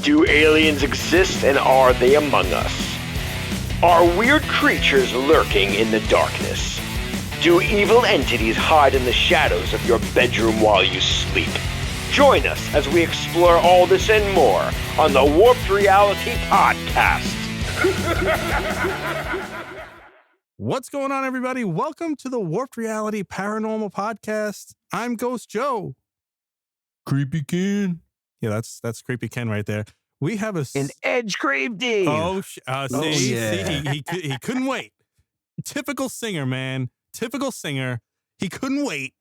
Do aliens exist and are they among us? Are weird creatures lurking in the darkness? Do evil entities hide in the shadows of your bedroom while you sleep? Join us as we explore all this and more on the Warped Reality Podcast. What's going on, everybody? Welcome to the Warped Reality Paranormal Podcast. I'm Ghost Joe. Kreepy Ken. Yeah, that's Kreepy Ken right there. We have An Edgegrave Dave. See, he couldn't wait. Typical singer, man. Typical singer. He couldn't wait.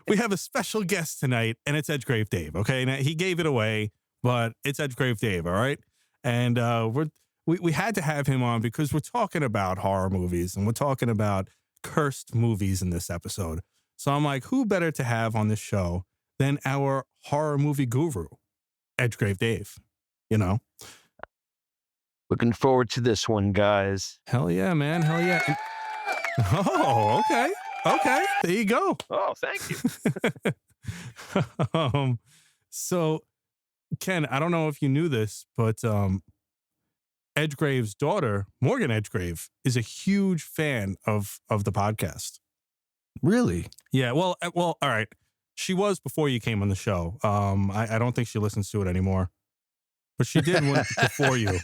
We have a special guest tonight, and it's Edgegrave Dave. Okay, now he gave it away, but it's Edgegrave Dave. All right, and we had to have him on because we're talking about horror movies and we're talking about cursed movies in this episode. So I'm like, who better to have on this show than our horror movie guru, Edgegrave Dave? You know, Looking forward to this one, guys. hell yeah, man, hell yeah. Oh, okay, there you go. Oh, thank you. So Ken, I don't know if you knew this, but Edgegrave's daughter, Morgan Edgegrave, is a huge fan of the podcast. Really? Yeah, well, all right. She was before you came on the show. I don't think she listens to it anymore, but she did before you.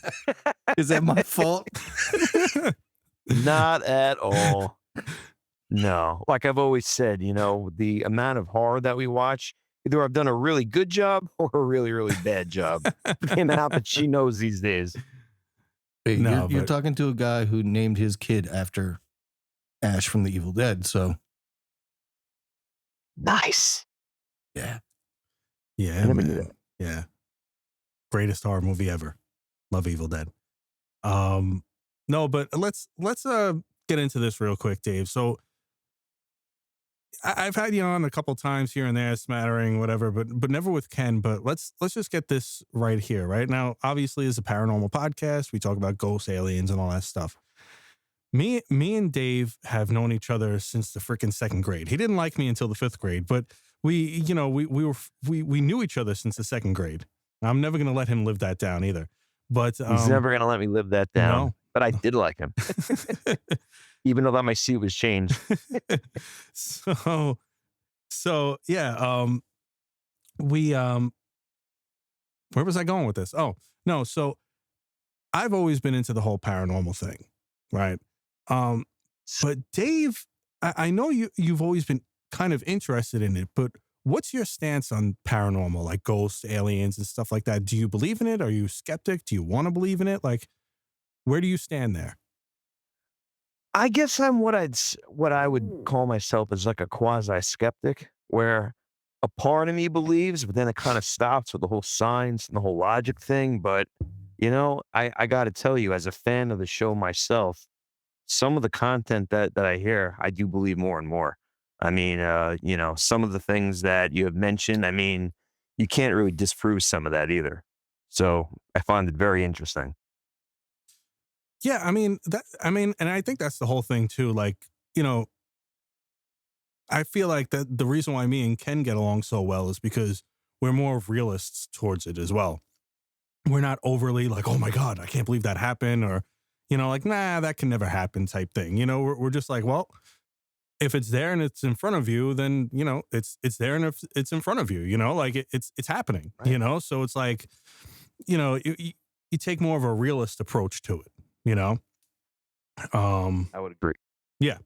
Is that my fault? Not at all. No. Like I've always said, you know, the amount of horror that we watch, either I've done a really good job or a really, really bad job. The amount that she knows these days. Hey, No, you're but- talking to a guy who named his kid after Ash from the Evil Dead, so Nice. yeah. Yeah, I never knew man. that. Yeah. Greatest horror movie ever. Love Evil Dead. No, but let's get into this real quick, Dave. So I've had you on a couple times here and there, smattering, whatever, but never with Ken. But let's just get this right here, right now. Obviously, it's a paranormal podcast. We talk about ghosts, aliens, and all that stuff. Me and Dave have known each other since the freaking second grade. He didn't like me until the fifth grade, but we knew each other since the second grade. I'm never gonna let him live that down either. But He's never going to let me live that down. no. But I did like him, even though that my seat was changed. so yeah, we where was I going with this? Oh, no, so I've always been into the whole paranormal thing, right? But Dave, I know you've always been kind of interested in it, but what's your stance on paranormal, like ghosts, aliens, and stuff like that? Do you believe in it? Are you skeptic? Do you want to believe in it? Like, where do you stand there? I guess I'm what I would call myself as like a quasi-skeptic, where a part of me believes, but then it kind of stops with the whole science and the whole logic thing. But, you know, I got to tell you, as a fan of the show myself, some of the content that I hear, I do believe more and more. I mean, you know, some of the things that you have mentioned, I mean, you can't really disprove some of that either. So I find it very interesting. Yeah, and I think that's the whole thing too. Like, you know, I feel like that the reason why me and Ken get along so well is because we're more realists towards it as well. We're not overly like, oh my God, I can't believe that happened, or, you know, like, nah, that can never happen type thing. You know, we're just like, well, if it's there and it's in front of you, then, you know, it's there, and if it's in front of you, you know, like it's happening, Right. you know? So it's like, you know, you take more of a realist approach to it, you know? I would agree. Yeah.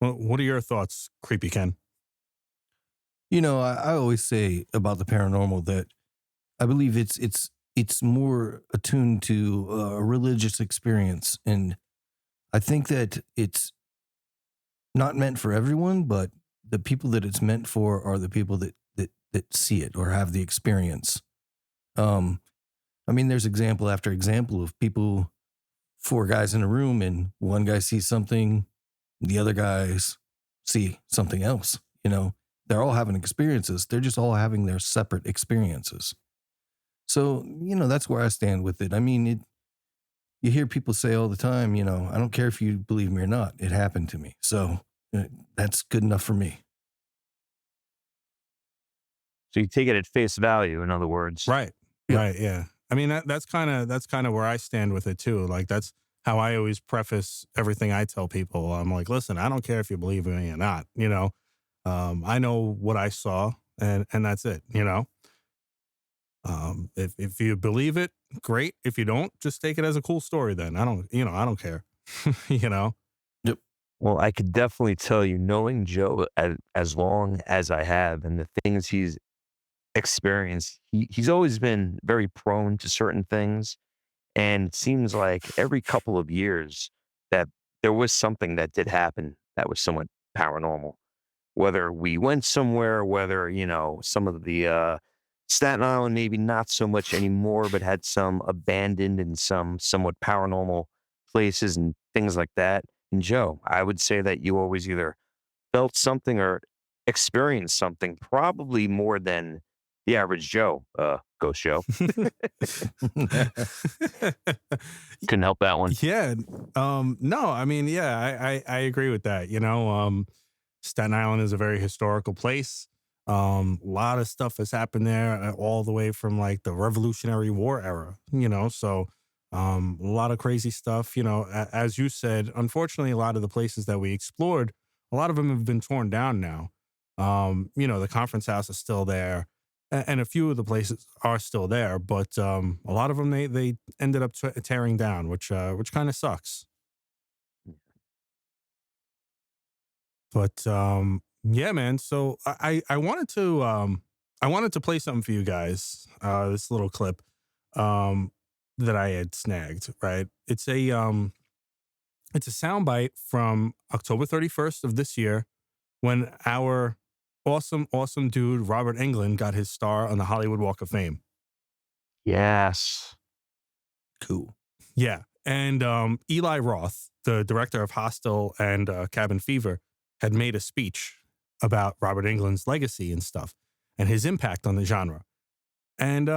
Well, what are your thoughts, Kreepy Ken? You know, I always say about the paranormal that I believe it's more attuned to a religious experience, and I think that it's not meant for everyone, but the people that it's meant for are the people that see it or have the experience. I mean, there's example after example of people, 4 guys in a room, and one guy sees something, the other guys see something else. You know, they're all having experiences. They're just all having their separate experiences. So, you know, that's where I stand with it. I mean, you hear people say all the time, you know, I don't care if you believe me or not. It happened to me. So that's good enough for me. So you take it at face value, in other words. Right. Yeah. Right. Yeah. I mean, that's kind of where I stand with it too. Like that's how I always preface everything I tell people. I'm like, listen, I don't care if you believe in me or not. I know what I saw, and that's it. If you believe it, great. If you don't, just take it as a cool story. Then I don't care. you know. Yep. Well, I could definitely tell you, knowing Joe as long as I have and the things he's experienced, he's always been very prone to certain things. And it seems like every couple of years that there was something that did happen that was somewhat paranormal. Whether we went somewhere, whether, some of the Staten Island, maybe not so much anymore, but had some abandoned and some somewhat paranormal places and things like that. And Joe, I would say that you always either felt something or experienced something, probably more than the average Joe, Ghost Joe. Couldn't help that one. Yeah. No, I mean, yeah, I agree with that. Staten Island is a very historical place. A lot of stuff has happened there all the way from like the Revolutionary War era, so a lot of crazy stuff, as you said, unfortunately, a lot of the places that we explored, a lot of them have been torn down now. The conference house is still there and a few of the places are still there, but a lot of them they ended up tearing down, which kind of sucks. But yeah, man. So I wanted to play something for you guys. This little clip um, that I had snagged. Right, it's a soundbite from October 31st of this year when our awesome dude Robert Englund got his star on the Hollywood Walk of Fame. Yes. Cool. Yeah. And Eli Roth, the director of Hostel and Cabin Fever, had made a speech about Robert Englund's legacy and stuff and his impact on the genre. And,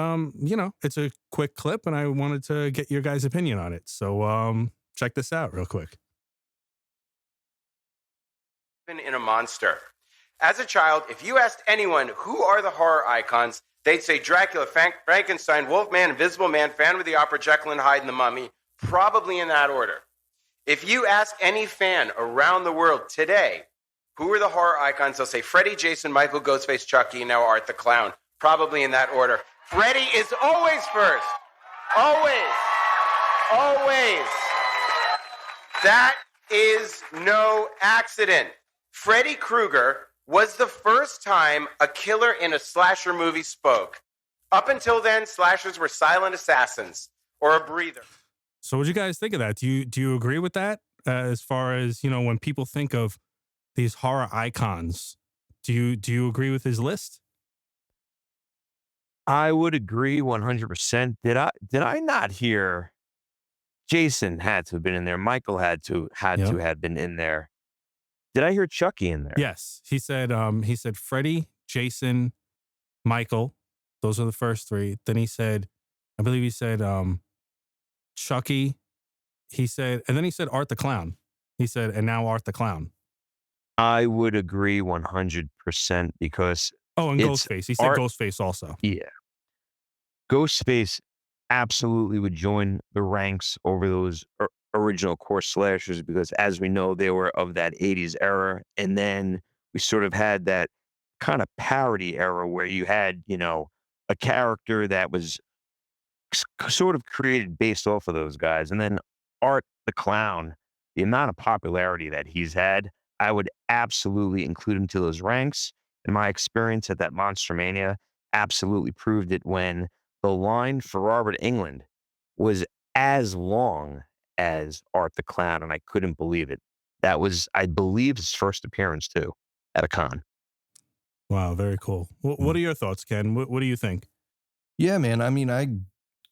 it's a quick clip and I wanted to get your guys' opinion on it. So check this out real quick. In a monster. As a child, if you asked anyone who are the horror icons, they'd say Dracula, Frankenstein, Wolfman, Invisible Man, Phantom of the Opera, Jekyll and Hyde, and the Mummy, probably in that order. If you ask any fan around the world today, who are the horror icons, they'll say Freddy, Jason, Michael, Ghostface, Chucky, and now Art the Clown, probably in that order. Freddy is always first. Always. Always. That is no accident. Freddy Krueger was the first time a killer in a slasher movie spoke. Up until then, slashers were silent assassins or a breather. So what do you guys think of that? Do you agree with that? As far as, when people think of these horror icons, do you agree with his list? I would agree 100%. Did I not hear Jason had to have been in there? Michael had to Yep. have been in there. Did I hear Chucky in there? Yes. He said Freddy, Jason, Michael. Those are the first three. Then I believe he said Chucky. And then he said Art the Clown. He said, and now Art the Clown. I would agree 100% because Oh, and it's Ghostface. He said Art. Ghostface also. Yeah. Ghostface absolutely would join the ranks over those original core slashers because, as we know, they were of that 80s era. And then we sort of had that kind of parody era where you had, a character that was sort of created based off of those guys. And then Art the Clown, the amount of popularity that he's had, I would absolutely include him to those ranks. And my experience at that Monster Mania absolutely proved it when the line for Robert Englund was as long as Art the Clown, and I couldn't believe it. That was, I believe, his first appearance too at a con. Wow, very cool. What are your thoughts, Ken? What do you think? Yeah, man. I mean, I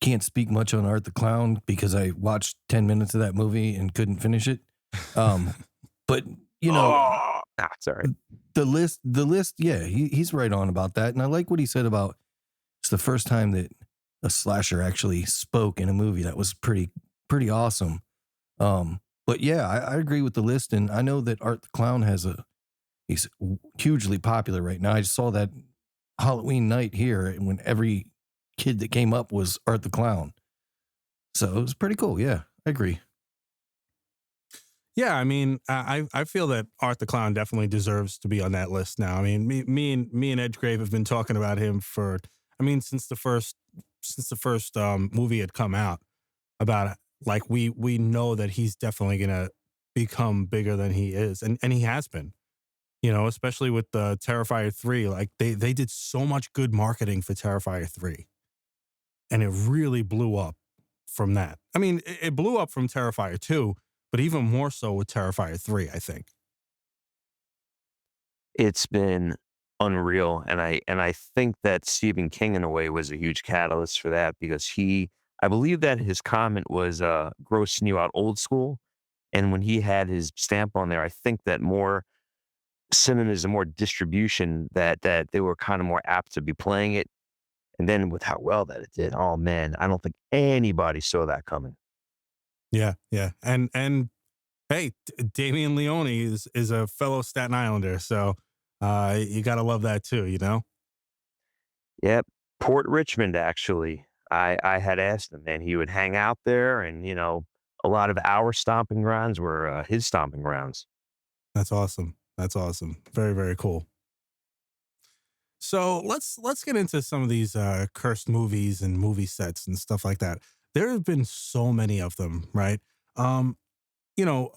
can't speak much on Art the Clown because I watched 10 minutes of that movie and couldn't finish it. But It's all right. the list, yeah, he's right on about that. And I like what he said about it's the first time that a slasher actually spoke in a movie. That was pretty awesome. But yeah, I agree with the list. And I know that Art the Clown he's hugely popular right now. I just saw that Halloween night here when every kid that came up was Art the Clown. So it was pretty cool. Yeah, I agree. Yeah, I mean, I feel that Art the Clown definitely deserves to be on that list now. I mean, me and Edgegrave have been talking about him for, I mean, since the first movie had come out. About it. Like we know that he's definitely gonna become bigger than he is, and he has been. You know, especially with the Terrifier 3. Like they did so much good marketing for Terrifier 3, and it really blew up from that. I mean, it blew up from Terrifier 2, but even more so with Terrifier 3, I think. It's been unreal, and I think that Stephen King, in a way, was a huge catalyst for that because I believe that his comment was, grossing you out old school, and when he had his stamp on there, I think that more cinemas and more distribution that they were kinda more apt to be playing it, and then with how well that it did, oh, man, I don't think anybody saw that coming. Yeah, yeah, and hey, Damian Leone is a fellow Staten Islander, so you gotta love that too, you know. Yep. Port Richmond, actually. I had asked him, and he would hang out there, and, a lot of our stomping grounds were, his stomping grounds. That's awesome. That's awesome. Very, very cool. So let's get into some of these cursed movies and movie sets and stuff like that. There have been so many of them, right? Um, you know,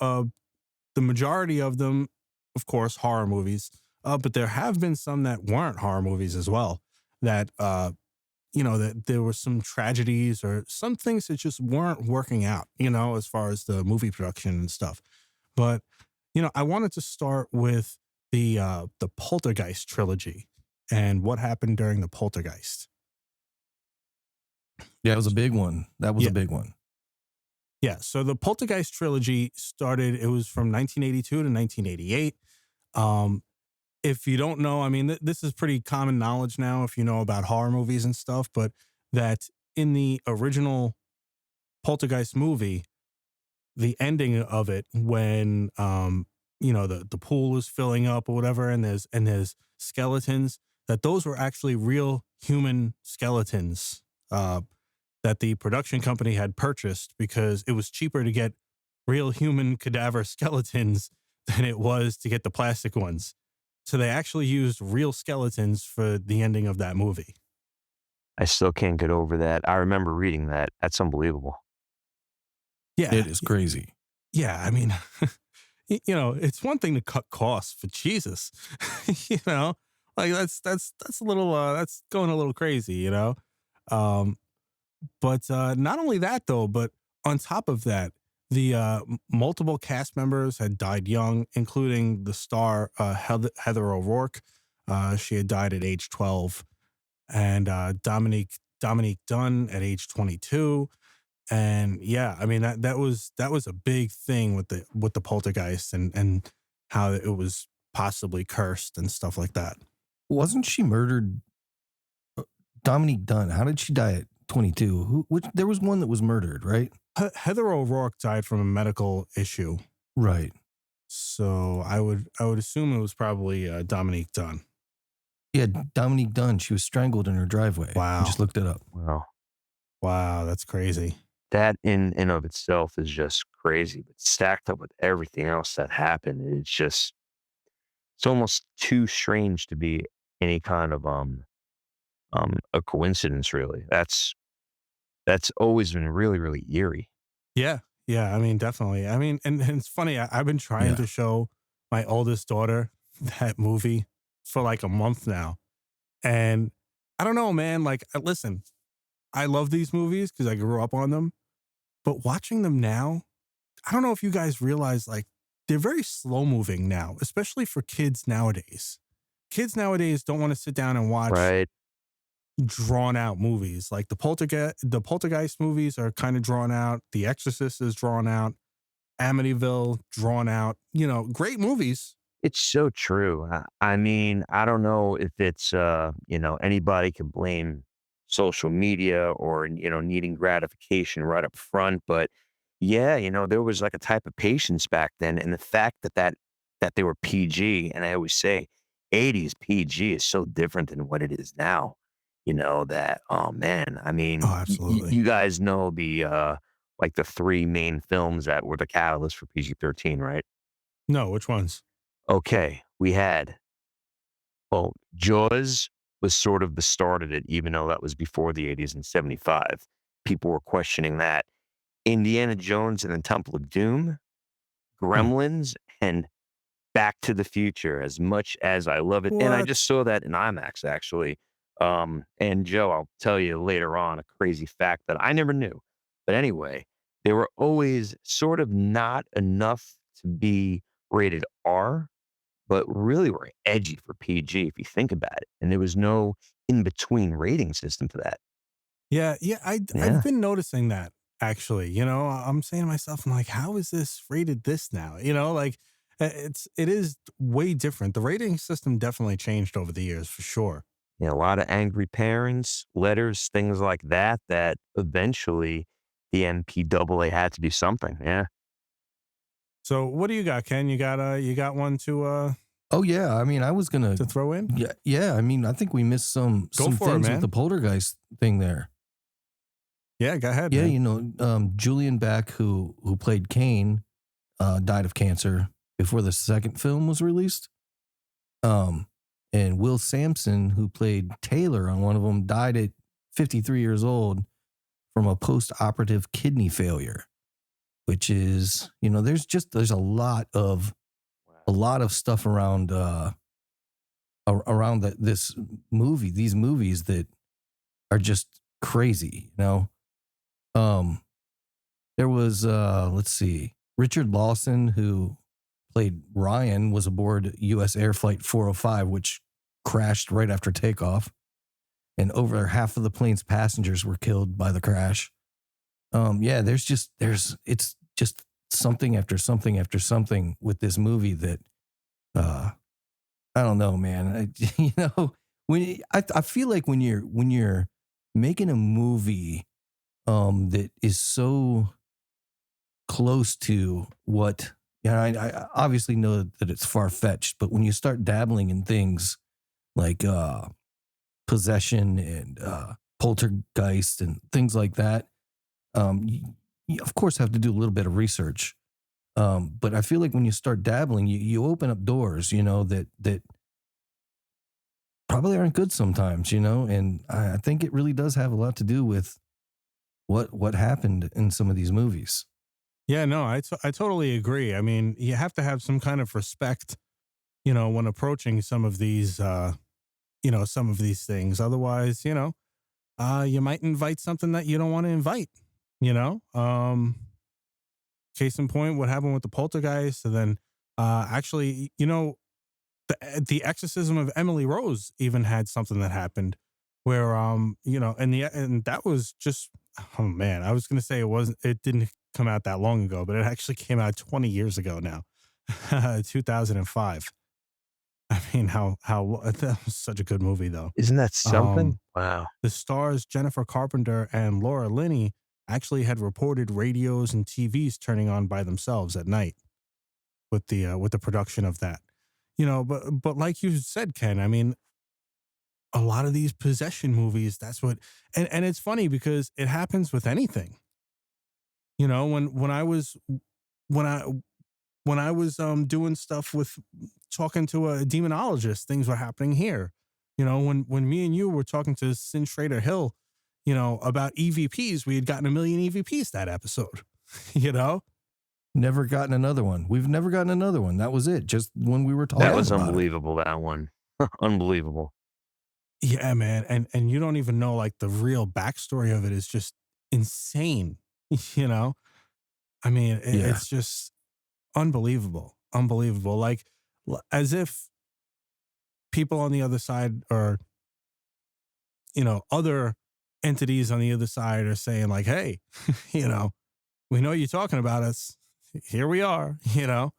the majority of them, of course, horror movies. But there have been some that weren't horror movies as well. That that there were some tragedies or some things that just weren't working out. As far as the movie production and stuff. But I wanted to start with the Poltergeist trilogy and what happened during the Poltergeist. Yeah, it was a big one. That was Yeah. a big one. Yeah, so the Poltergeist trilogy started, it was from 1982 to 1988. Um, if you don't know, I mean, this is pretty common knowledge now if you know about horror movies and stuff, but that in the original Poltergeist movie, the ending of it when the pool is filling up or whatever, and there's skeletons, that those were actually real human skeletons that the production company had purchased because it was cheaper to get real human cadaver skeletons than it was to get the plastic ones. So they actually used real skeletons for the ending of that movie. I still can't get over that. I remember reading that. That's unbelievable. Yeah. It is crazy. Yeah. I mean, it's one thing to cut costs for Jesus, you know, like that's a little, that's going a little crazy, Um, but not only that though, but on top of that, the multiple cast members had died young, including the star Heather O'Rourke. She had died at age 12, and Dominique Dunn at age 22. And yeah, I mean that was a big thing with the Poltergeist and how it was possibly cursed and stuff like that. Wasn't she murdered? Dominique Dunn. How did she die at 22? There was one that was murdered, right? Heather O'Rourke died from a medical issue, Right. so I would assume it was probably Dominique Dunn. Yeah, Dominique Dunn. She was strangled in her driveway. Wow. I just looked it up. Wow. Wow, that's crazy. That in and of itself is just crazy, but stacked up with everything else that happened, it's almost too strange to be any kind of a coincidence, really. That's always been really, really eerie. Yeah, yeah. I mean, definitely. I mean, and it's funny. I've been trying Yeah. to show my oldest daughter that movie for like a month now, and I don't know, man. Like, listen, I love these movies because I grew up on them, but watching them now, I don't know if you guys realize, like, they're very slow moving now, especially for kids nowadays. Kids nowadays don't want to sit down and watch Right. drawn out movies. Like the Poltergeist movies are kind of drawn out. The Exorcist is drawn out. Amityville drawn out. Great movies. It's so true. I mean, I don't know if it's, anybody can blame social media or, needing gratification right up front. But yeah, there was like a type of patience back then. And the fact that they were PG, and I always say 80s PG is so different than what it is now. That, oh man, I Oh, mean, absolutely. you guys know like the three main films that were the catalyst for PG-13, right? No, which ones? Okay, we had, well, Jaws was sort of the start of it, even though that was before the 80s and 75. People were questioning that. Indiana Jones and the Temple of Doom, Hmm. Gremlins, and Back to the Future, as much as I love it, and I just What? saw that in IMAX, actually. And Joe, I'll tell you later on a crazy fact that I never knew. But anyway, they were always sort of not enough to be rated R, but really were edgy for PG if you think about it, and there was no in-between rating system for that. Yeah, yeah. I've Yeah. been noticing that actually. I'm saying to myself, I'm like, how is this rated this now? Like it is way different. The rating system definitely changed over the years for sure. Yeah, a lot of angry parents, letters, things like that, that eventually the MPAA had to do something. Yeah. So what do you got, Ken? You got one Oh yeah, I mean, I was gonna. to throw in? Yeah. I mean, I think we missed some Go for it, things with man. the poltergeist thing there. Yeah, go ahead, Yeah, man. Julian Beck, who played Kane, died of cancer before the second film was released. Um, and Will Sampson, who played Taylor on one of them, died at 53 years old from a post-operative kidney failure. Which is, there's a lot of stuff around this movie, these movies that are just crazy. Um, there was let's see, Richard Lawson, who played Ryan, was aboard U.S. Air Flight 405, which crashed right after takeoff, and over half of the plane's passengers were killed by the crash. Yeah, it's just something after something after something with this movie that I don't know, man. I feel like when you're making a movie that is so close to what, I obviously know that it's far-fetched, but when you start dabbling in things like possession and poltergeist and things like that, you of course have to do a little bit of research. But I feel like when you start dabbling, you open up doors, that probably aren't good sometimes, and I think it really does have a lot to do with what happened in some of these movies. Yeah, no, I totally agree. I mean, you have to have some kind of respect, when approaching some of these things. Otherwise, you might invite something that you don't want to invite, you know? Case in point, what happened with the poltergeist, and then actually, the exorcism of Emily Rose even had something that happened where and that was just, oh man, I was gonna say it didn't come out that long ago, but it actually came out 20 years ago now. 2005. I mean, how that was such a good movie though. Isn't that something? Um Wow. the stars Jennifer Carpenter and Laura Linney actually had reported radios and TVs turning on by themselves at night with the production of that. But like you said, Ken, I mean, a lot of these possession movies, that's what, and it's funny because it happens with anything. When I when I was doing stuff with talking to a demonologist, things were happening here. When me and you were talking to Sin Schrader Hill, about EVPs, we had gotten a million EVPs that episode. you know? Never gotten another one. We've never gotten another one. That was it. Just when we were talking That was about it. unbelievable, that one. Unbelievable. Yeah, man. And you don't even know like the real backstory of it is just insane. you know? I mean, Yeah. it's just unbelievable. Unbelievable. Like as if people on the other side or other entities on the other side are saying like, hey, we know you're talking about us. Here we are. Yeah.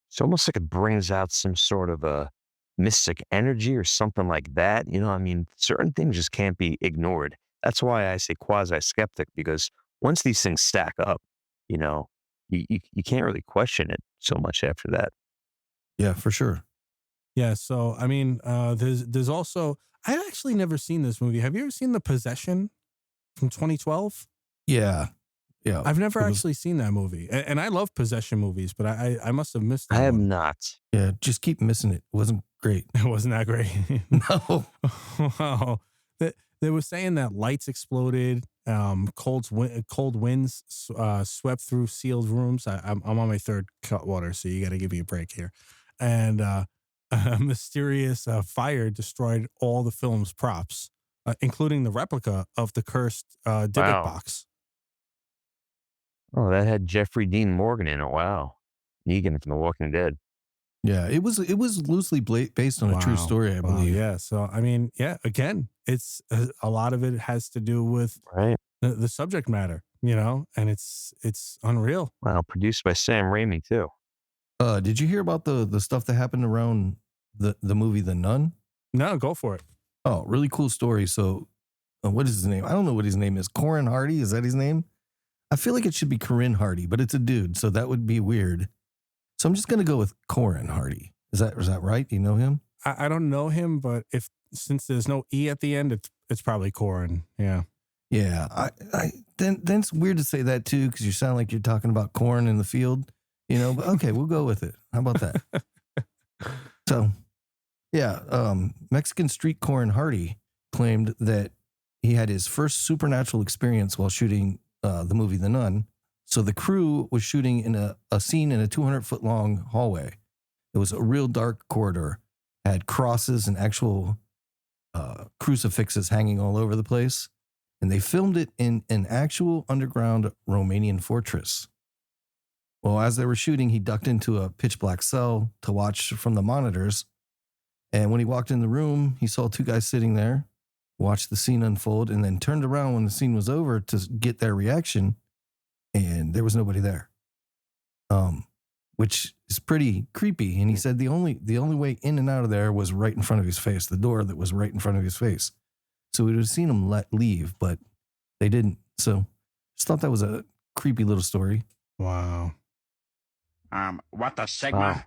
It's almost like it brings out some sort of a mystic energy or something like that. I mean, certain things just can't be ignored. That's why I say quasi-skeptic, because once these things stack up, you know, you can't really question it so much after that. Yeah, for sure. Yeah. So I mean, there's also I've actually never seen this movie. Have you ever seen The Possession from 2012? Yeah. Yeah. I've never It was, actually seen that movie, and I love possession movies, but I must have missed I that have one. not. yeah. Just keep missing it. It wasn't great. It wasn't that great. No. Wow. They were saying that lights exploded, cold winds swept through sealed rooms. I'm on my third cut water, so you got to give me a break here. And a mysterious fire destroyed all the film's props, including the replica of the cursed Dybbuk Wow. box. Oh, that had Jeffrey Dean Morgan in it. Wow. Negan from The Walking Dead. Yeah. It was loosely based on a true Wow. story, I Wow, believe. yeah. So, I mean, yeah, again, it's a lot of it has to do with Right. the subject matter, and it's unreal. Wow. Produced by Sam Raimi, too. Did you hear about the stuff that happened around the movie The Nun? No, go for it. Oh, really cool story. So, what is his name? I don't know what his name is. Corin Hardy, is that his name? I feel like it should be Corinne Hardy, but it's a dude, so that would be weird. So I'm just gonna go with Corin Hardy. Is that right? Do you know him? I don't know him, but since there's no E at the end, it's probably Corin. Yeah. Yeah. Then it's weird to say that too, because you sound like you're talking about corn in the field, But okay, we'll go with it. How about that? So, yeah, Mexican street Corin Hardy claimed that he had his first supernatural experience while shooting the movie The Nun. So the crew was shooting in a scene in a 200-foot long hallway. It was a real dark corridor, had crosses and actual crucifixes hanging all over the place. And they filmed it in an actual underground Romanian fortress. Well, as they were shooting, he ducked into a pitch black cell to watch from the monitors. And when he walked in the room, he saw two guys sitting there, watched the scene unfold, and then turned around when the scene was over to get their reaction. And there was nobody there, which is pretty creepy. And he said the only way in and out of there was right in front of his face, the door that was right in front of his face. So we would have seen him leave, but they didn't. So just thought that was a creepy little story. Wow. What a Sigma.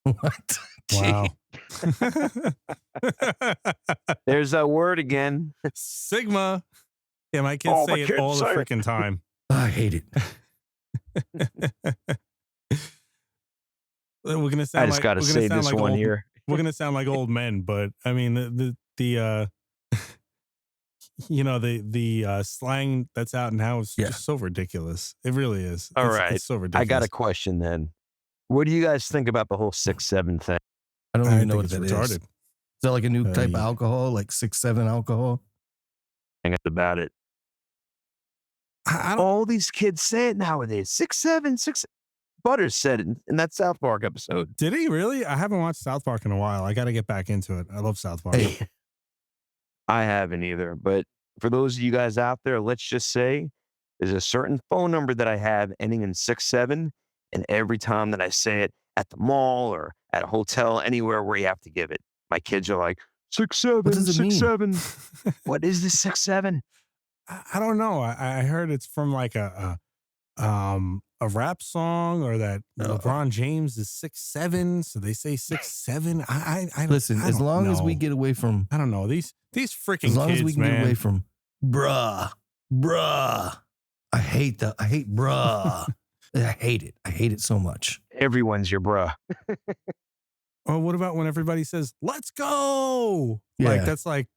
Wow. What? Wow. There's that word again. Sigma. Yeah, my kids Oh, say my it kids all the say it. freaking time. I hate it. We're gonna sound I just got to say this one here. We're gonna sound like old men, but I mean the the slang that's out now is just so ridiculous. It really is. All It's right. so I ridiculous. got a question then. What do you guys think about the whole 6-7 thing? I don't I even know think what it's that is. retarded. Is that like a new type of Yeah. alcohol, like 6-7 alcohol? Think about it. I don't. All these kids say it nowadays. 6-7, 6. Butters said it in that South Park episode. Did he really? I haven't watched South Park in a while. I got to get back into it. I love South Park. Hey, I haven't either. But for those of you guys out there, let's just say there's a certain phone number that I have ending in 6-7. And every time that I say it at the mall or at a hotel, anywhere where you have to give it, my kids are like, 6-7, What does it mean? 6-7. What is this 6-7? I don't know. I heard it's from like a rap song, or that LeBron James is 6'7", so they say 6'7". I don't, listen, I as don't long as we know. get away from, I don't know, these freaking as long kids, as we can man. get away from, bruh. I hate bruh. I hate it. I hate it so much. Everyone's your bruh. Or what about when everybody says "Let's go"? Yeah. Like that's like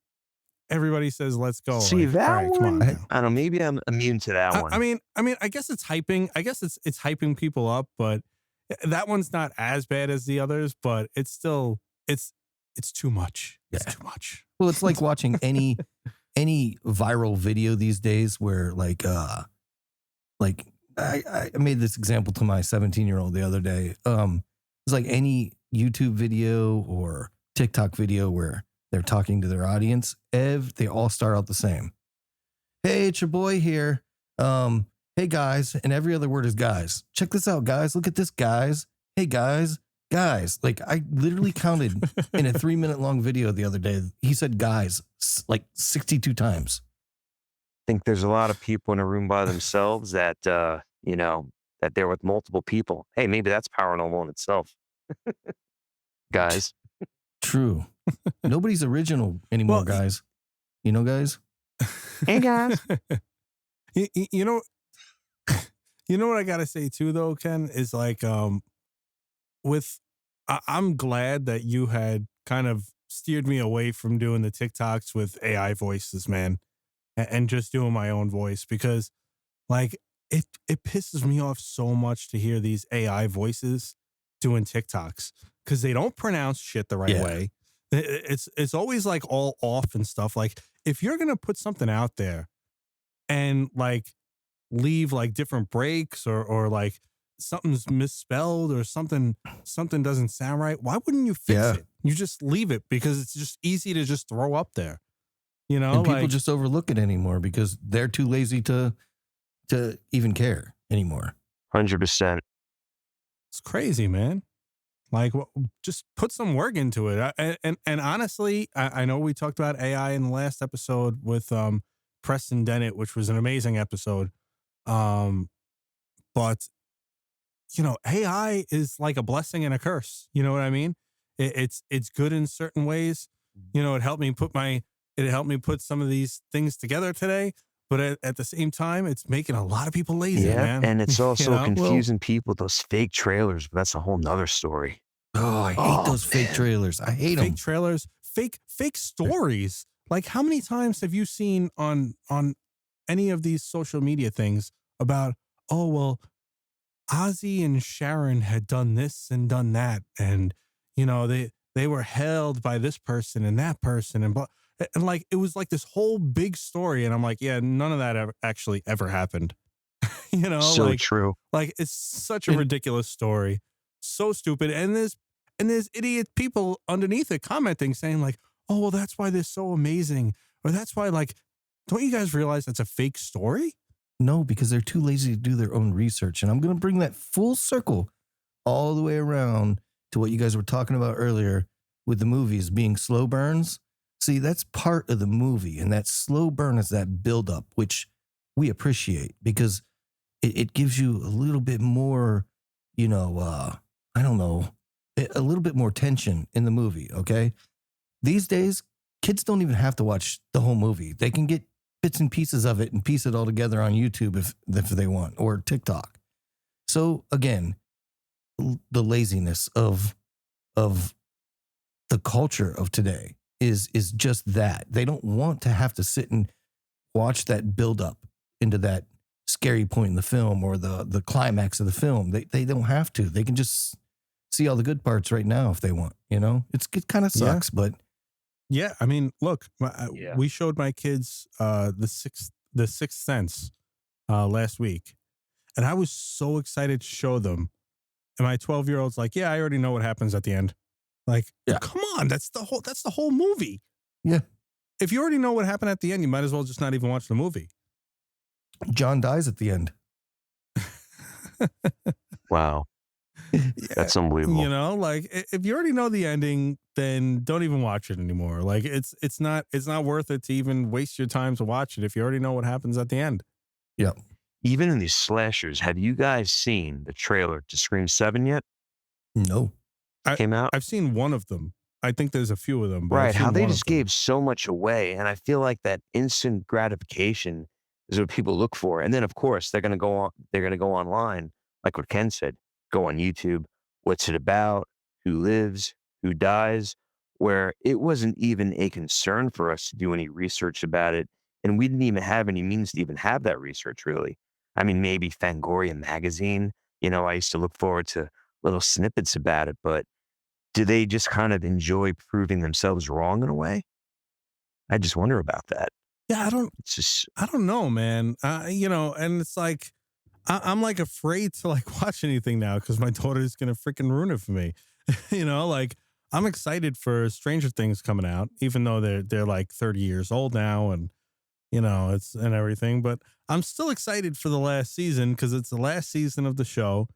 everybody says "Let's go." See, like, that all right, come on one, now. I don't know, maybe I'm immune to that one. I mean, I guess it's hyping. I guess it's hyping people up, but that one's not as bad as the others. But it's still it's too much. It's Yeah. too much. Well, it's like watching any viral video these days where I made this example to my 17-year-old the other day. It's like any YouTube video or TikTok video where they're talking to their audience. They all start out the same. Hey, it's your boy here. Hey guys, and every other word is guys. Check this out, guys. Look at this, guys. Hey guys. Like I literally counted in a 3-minute long video the other day. He said guys like 62 times. I think there's a lot of people in a room by themselves that, that they're with multiple people. Hey, maybe that's paranormal in itself. Guys. True. Nobody's original anymore, Well, guys. You know, guys? Hey, guys. You know, you know what I gotta say too, though, Ken, is like, with I'm glad that you had kind of steered me away from doing the TikToks with AI voices, man, and just doing my own voice, because like it pisses me off so much to hear these AI voices doing TikToks because they don't pronounce shit the right Yeah. way. It's always like all off and stuff. Like if you're gonna put something out there and like leave like different breaks or like something's misspelled or something doesn't sound right, why wouldn't you fix Yeah. it? You just leave it because it's just easy to just throw up there. You know, And people like just overlook it anymore because they're too lazy to even care anymore. 100%. it's crazy, man. Like, just put some work into it. And honestly, I know we talked about AI in the last episode with Preston Dennett, which was an amazing episode. But you know, AI is like a blessing and a curse. You know what I mean? It's good in certain ways. You know, it helped me put some of these things together today. But at the same time, it's making a lot of people lazy, Yeah, man. and it's You also know? confusing people with those fake trailers, but that's a whole nother story. Oh, I hate Oh, those fake man. trailers. I hate them. Fake trailers, fake stories. Like how many times have you seen on any of these social media things about, oh well, Ozzy and Sharon had done this and done that, and you know they were held by this person and that person and and like it was like this whole big story, and I'm like, yeah, none of that actually ever happened. You know, So true. like it's such a And- ridiculous story, so stupid, and there's idiot people underneath it commenting saying like, oh well, that's why they're so amazing, or that's why, like, don't you guys realize that's a fake story? No, because they're too lazy to do their own research. And I'm going to bring that full circle all the way around to what you guys were talking about earlier with the movies being slow burns. See, that's part of the movie. And that slow burn is that buildup, which we appreciate because it gives you a little bit more, you know, I don't know, a little bit more tension in the movie. Okay. These days, kids don't even have to watch the whole movie. They can get bits and pieces of it and piece it all together on YouTube if they want, or TikTok. So again, the laziness of the culture of today is just that. They don't want to have to sit and watch that build up into that scary point in the film or the climax of the film. They don't have to. They can just see all the good parts right now if they want, you know? It kind of sucks, but Yeah, I mean, look, Yeah. we showed my kids the Sixth Sense last week, and I was so excited to show them. And my 12-year-old's like, "Yeah, I already know what happens at the end." Like, Yeah. come on, that's the whole movie. Yeah. If you already know what happened at the end, you might as well just not even watch the movie. John dies at the end. Wow. Yeah, That's unbelievable. you know, like if you already know the ending, then don't even watch it anymore. Like it's not worth it to even waste your time to watch it if you already know what happens at the end. Yeah. Even in these slashers, have you guys seen the trailer to Scream 7 yet? No. Came out? I've seen one of them. I think there's a few of them. But I've Right, how seen they one of just them. gave so much away, and I feel like that instant gratification is what people look for. And then, of course, they're gonna go online, like what Ken said, go on YouTube, what's it about, who lives, who dies, where it wasn't even a concern for us to do any research about it, and we didn't even have any means to even have that research, really. I mean, maybe Fangoria magazine, I used to look forward to little snippets about it, but do they just kind of enjoy proving themselves wrong in a way? I just wonder about that. Yeah, It's just I don't know, man. You know, and it's like I'm like afraid to like watch anything now because my daughter's gonna freaking ruin it for me. You know, like I'm excited for Stranger Things coming out, even though they're like 30 years old now, and you know it's and everything. But I'm still excited for the last season because it's the last season of the show,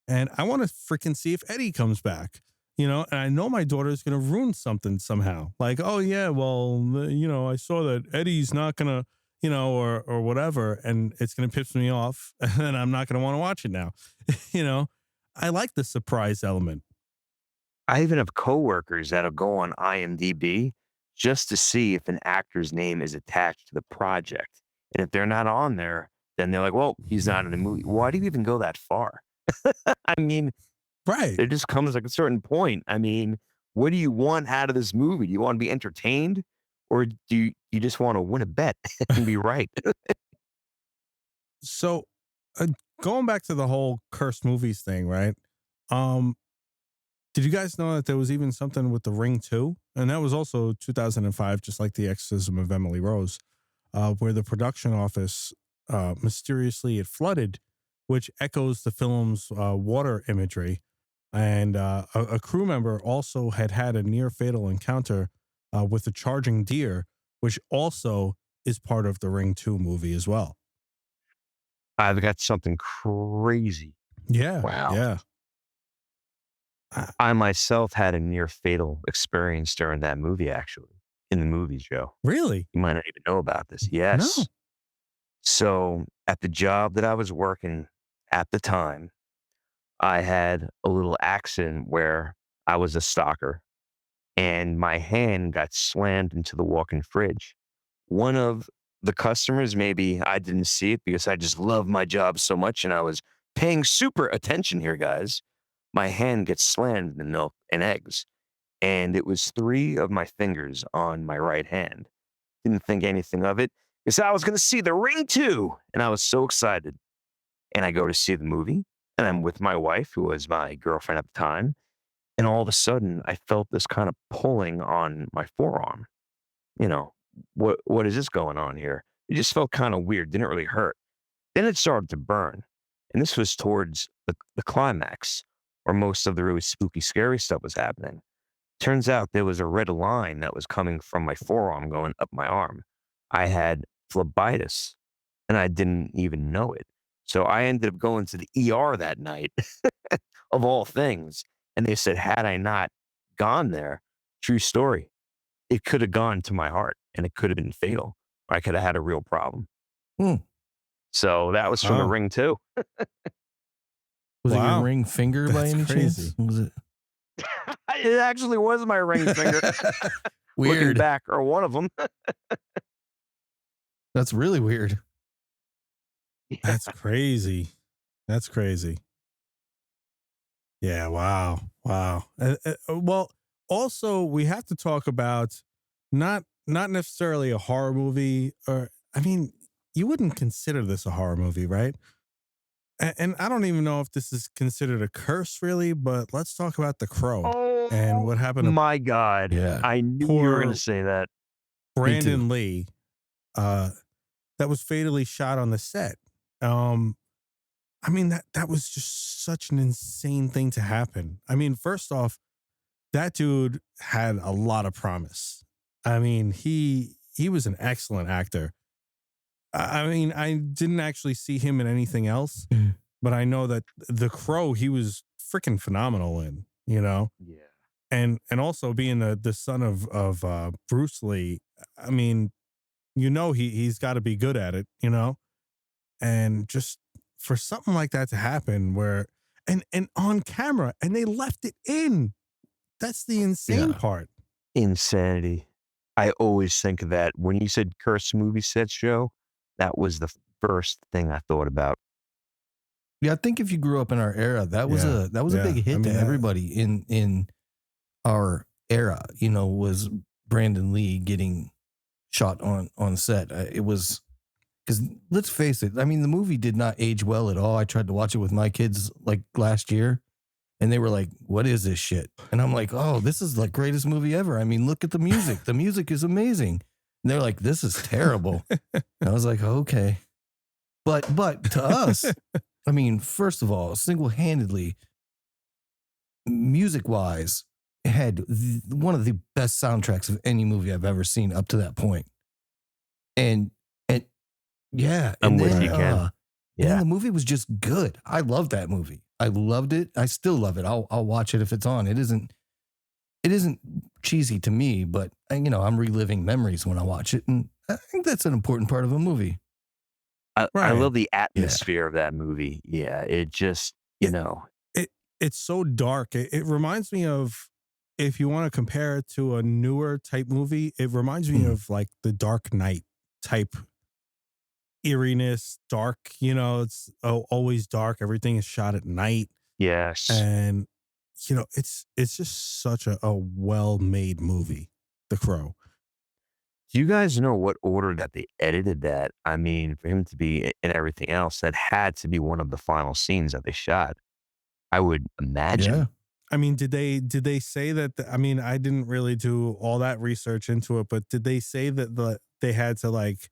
and I want to freaking see if Eddie comes back. You know, and I know my daughter's gonna ruin something somehow. Like, oh yeah, well, you know, I saw that Eddie's not gonna, you know, or whatever, and it's gonna piss me off, and then I'm not gonna want to watch it now. You know, I like the surprise element. I even have coworkers that'll go on IMDb just to see if an actor's name is attached to the project. And if they're not on there, then they're like, well, he's not in the movie. Why do you even go that far? I mean, Right. there just comes like a certain point. I mean, what do you want out of this movie? Do you want to be entertained or do you just want to win a bet and be right? So, uh, going back to the whole cursed movies thing, right? Um, did you guys know that there was even something with The Ring 2? And that was also 2005, just like The Exorcism of Emily Rose, where the production office mysteriously it flooded, which echoes the film's water imagery. And a crew member also had a near fatal encounter with a charging deer, which also is part of the Ring 2 movie as well. I've got something crazy. Yeah. Wow. Yeah. I myself had a near fatal experience during that movie, actually, in the movie, Joe. Really? You might not even know about this. Yes. No. So at the job that I was working at the time, I had a little accident where I was a stalker and my hand got slammed into the walk-in fridge. One of the customers, maybe I didn't see it because I just love my job so much and I was paying super attention here, guys. My hand gets slammed in milk and eggs, and it was 3 of my fingers on my right hand. Didn't think anything of it because I was going to see The Ring 2, and I was so excited. And I go to see the movie, and I'm with my wife, who was my girlfriend at the time, and all of a sudden, I felt this kind of pulling on my forearm. You know, what is this going on here? It just felt kind of weird, didn't really hurt. Then it started to burn, and this was towards the climax, where most of the really spooky, scary stuff was happening. Turns out there was a red line that was coming from my forearm going up my arm. I had phlebitis, and I didn't even know it. So I ended up going to the ER that night, of all things. And they said, had I not gone there, true story, it could have gone to my heart and it could have been fatal. I could have had a real problem. Hmm. So that was from The Wow. Ring too. Was it your Wow. ring finger by That's any crazy. chance? Was it It actually was my ring finger. Looking weird? back, or one of them. That's really weird. That's crazy. That's crazy. Yeah. Wow. Wow. Well, also we have to talk about not necessarily a horror movie, or I mean, you wouldn't consider this a horror movie, right? And I don't even know if this is considered a curse, really. But let's talk about The Crow and what happened to My God. Yeah. I knew you were going poor to say that. Brandon Lee, that was fatally shot on the set. I mean, that was just such an insane thing to happen. I mean, first off, that dude had a lot of promise. I mean, he was an excellent actor. I mean, I didn't actually see him in anything else, but I know that The Crow, he was freaking phenomenal in, you know? Yeah. And also being the son of Bruce Lee, I mean, you know, he's got to be good at it, you know? And just for something like that to happen where and on camera and they left it in. That's the insane Yeah. part. Insanity. I always think of that. When you said cursed movie sets, Joe, that was the first thing I thought about. Yeah, I think if you grew up in our era, that was Yeah. a Yeah. big hit I mean, to that- everybody in our era. You know, was Brandon Lee getting shot on set? It was because let's face it. I mean, the movie did not age well at all. I tried to watch it with my kids like last year, and they were like, "What is this shit?" And I'm like, "Oh, this is the greatest movie ever. I mean, look at the music. The music is amazing." And they're like, "This is terrible." And I was like, "Okay," but to us, I mean, first of all, single-handedly, music-wise, it had one of the best soundtracks of any movie I've ever seen up to that point. And yeah, I'm and with then, you, Ken. and then Yeah. the movie was just good. I loved that movie. I loved it. I still love it. I'll watch it if it's on. It isn't cheesy to me, but you know, I'm reliving memories when I watch it, and I think that's an important part of a movie. I Right. love the atmosphere of that movie. Yeah. It just, you know, It's so dark. It reminds me of if you want to compare it to a newer type movie, it reminds me of like the Dark Knight type eeriness, dark, it's always dark. Everything is shot at night. Yes. And, it's just such a well-made movie, The Crow. Do you guys know what order that they edited that? I mean, for him to be in everything else, that had to be one of the final scenes that they shot. I would imagine. Yeah. I mean, did they say that? I mean, I didn't really do all that research into it, but did they say that they had to like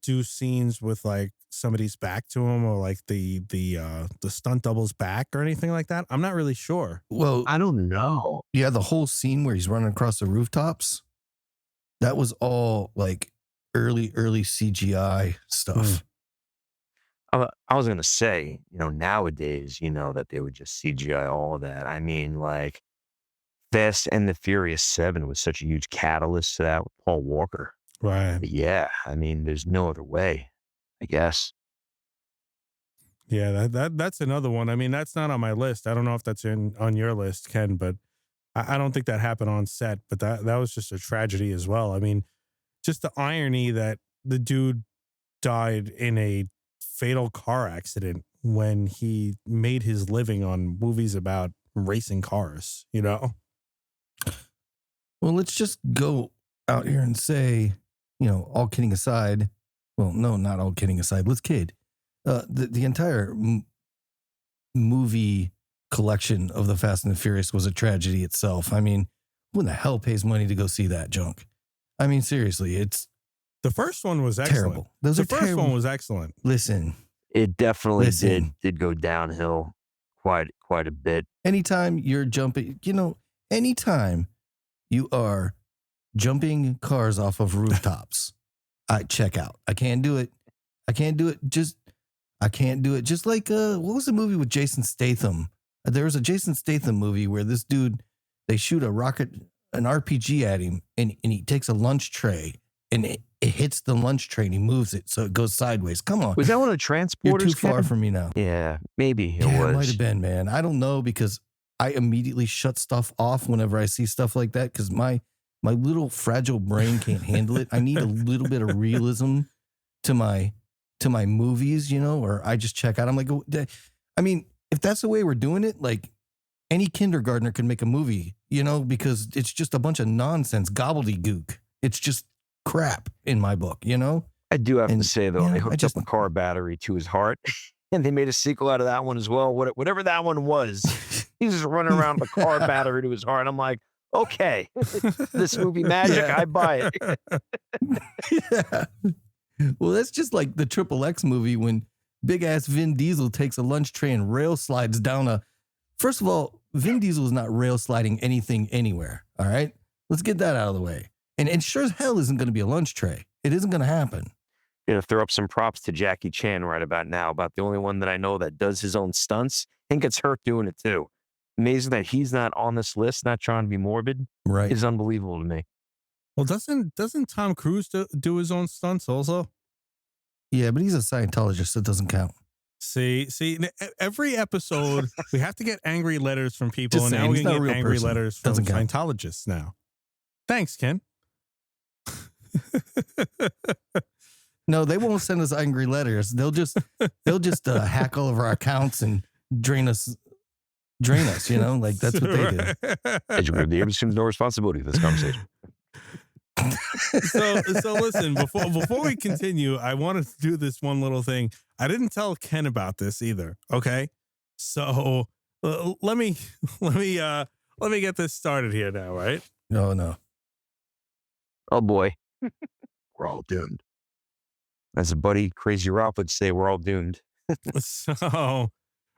do scenes with like somebody's back to him, or like the stunt double's back or anything like that? I'm not really sure. Well, I don't know. yeah, the whole scene where he's running across the rooftops, that was all like early CGI stuff. I was gonna say, nowadays, that they would just CGI all of that. I mean, like, Fast and the Furious 7 was such a huge catalyst to that with Paul Walker. Right. But yeah, I mean, there's no other way, I guess. Yeah, that's another one. I mean, that's not on my list. I don't know if that's on your list, Ken, but I don't think that happened on set. But that was just a tragedy as well. I mean, just the irony that the dude died in a fatal car accident when he made his living on movies about racing cars, Well, let's just go out here and say, all kidding aside, well, no, not all kidding aside, let's kid. The entire movie collection of the Fast and the Furious was a tragedy itself. I mean, who in the hell pays money to go see that junk? I mean, seriously, it's the first one was excellent. terrible. Those The are first terrible. one was excellent. Listen, It definitely Listen. did go downhill quite a bit. anytime you're jumping, anytime you are jumping cars off of rooftops, I check out. I can't do it. I can't do it. I can't do it. Just like, what was the movie with Jason Statham? There was a Jason Statham movie where this dude, they shoot an RPG at him, and he takes a lunch tray, and it hits the lunch tray, and he moves it so it goes sideways. Come on. Was that one of the You're transporters? too far Ken? from me now. Yeah, maybe it Yeah, was. it might have been, man. I don't know, because I immediately shut stuff off whenever I see stuff like that, because my little fragile brain can't handle it. I need a little bit of realism to my movies, or I just check out. I'm like, I mean, if that's the way we're doing it, like any kindergartner can make a movie, because it's just a bunch of nonsense, gobbledygook. It's just crap in my book, I do have to And, say, though, yeah, they I hooked just- up a car battery to his heart, and they made a sequel out of that one as well. Whatever that one was, he's just running around with a car battery to his heart. I'm like, okay, this movie magic, Yeah. I buy it. Yeah. Well, that's just like the Triple X movie when big ass Vin Diesel takes a lunch tray and rail slides down a. First of all, Vin Diesel is not rail sliding anything anywhere. All right, let's get that out of the way. And it sure as hell isn't going to be a lunch tray. It isn't going to happen. Gonna throw up some props to Jackie Chan right about now. About the only one that I know that does his own stunts and gets hurt doing it too. Amazing that he's not on this list. Not trying to be morbid Right. is unbelievable to me. Well, doesn't Tom Cruise do his own stunts also? Yeah, but he's a Scientologist. That doesn't count. See, every episode we have to get angry letters from people, Just and now saying, we he's can not a get real angry person. letters from Doesn't count. Scientologists now. Thanks, Ken. No, they won't send us angry letters. They'll just hack all of our accounts and drain us. Like that's what they do. Edgegrave Dave assumes no responsibility for this conversation. So listen, before we continue, I wanted to do this one little thing. I didn't tell Ken about this either. Okay, so let me get this started here now, right? No. Oh boy, we're all doomed. As a buddy, Crazy Ralph would say, we're all doomed. So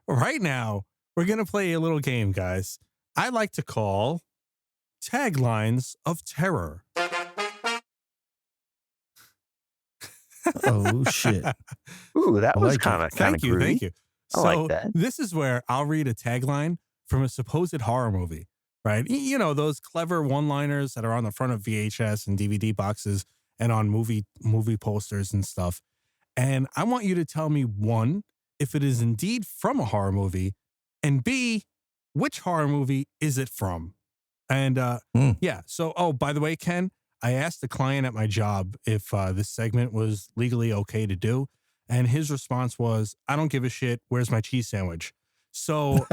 right now we're gonna play a little game, guys. I like to call taglines of terror. Oh shit. Ooh, that I was like it. kind of Thank you. groovy. Thank you. I like that. This is where I'll read a tagline from a supposed horror movie, right? You know, those clever one-liners that are on the front of VHS and DVD boxes and on movie posters and stuff. And I want you to tell me, one, if it is indeed from a horror movie, and B, which horror movie is it from? And yeah. So, oh, by the way, Ken, I asked the client at my job if this segment was legally okay to do. And his response was, I don't give a shit. Where's my cheese sandwich? So,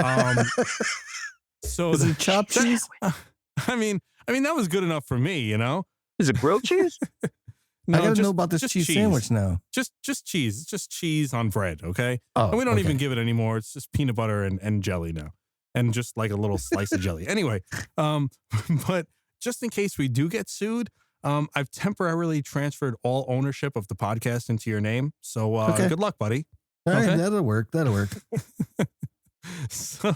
Is it chopped cheese? I mean, that was good enough for me, you know? Is it grilled cheese? I gotta know about this cheese sandwich now. Just cheese. It's just cheese on bread, okay? Oh, and we don't okay. even give it anymore. It's just peanut butter and jelly now. And just like a little slice of jelly. Anyway, but just in case we do get sued, I've temporarily transferred all ownership of the podcast into your name. So Okay. Good luck, buddy. All right, Okay. that'll work. So,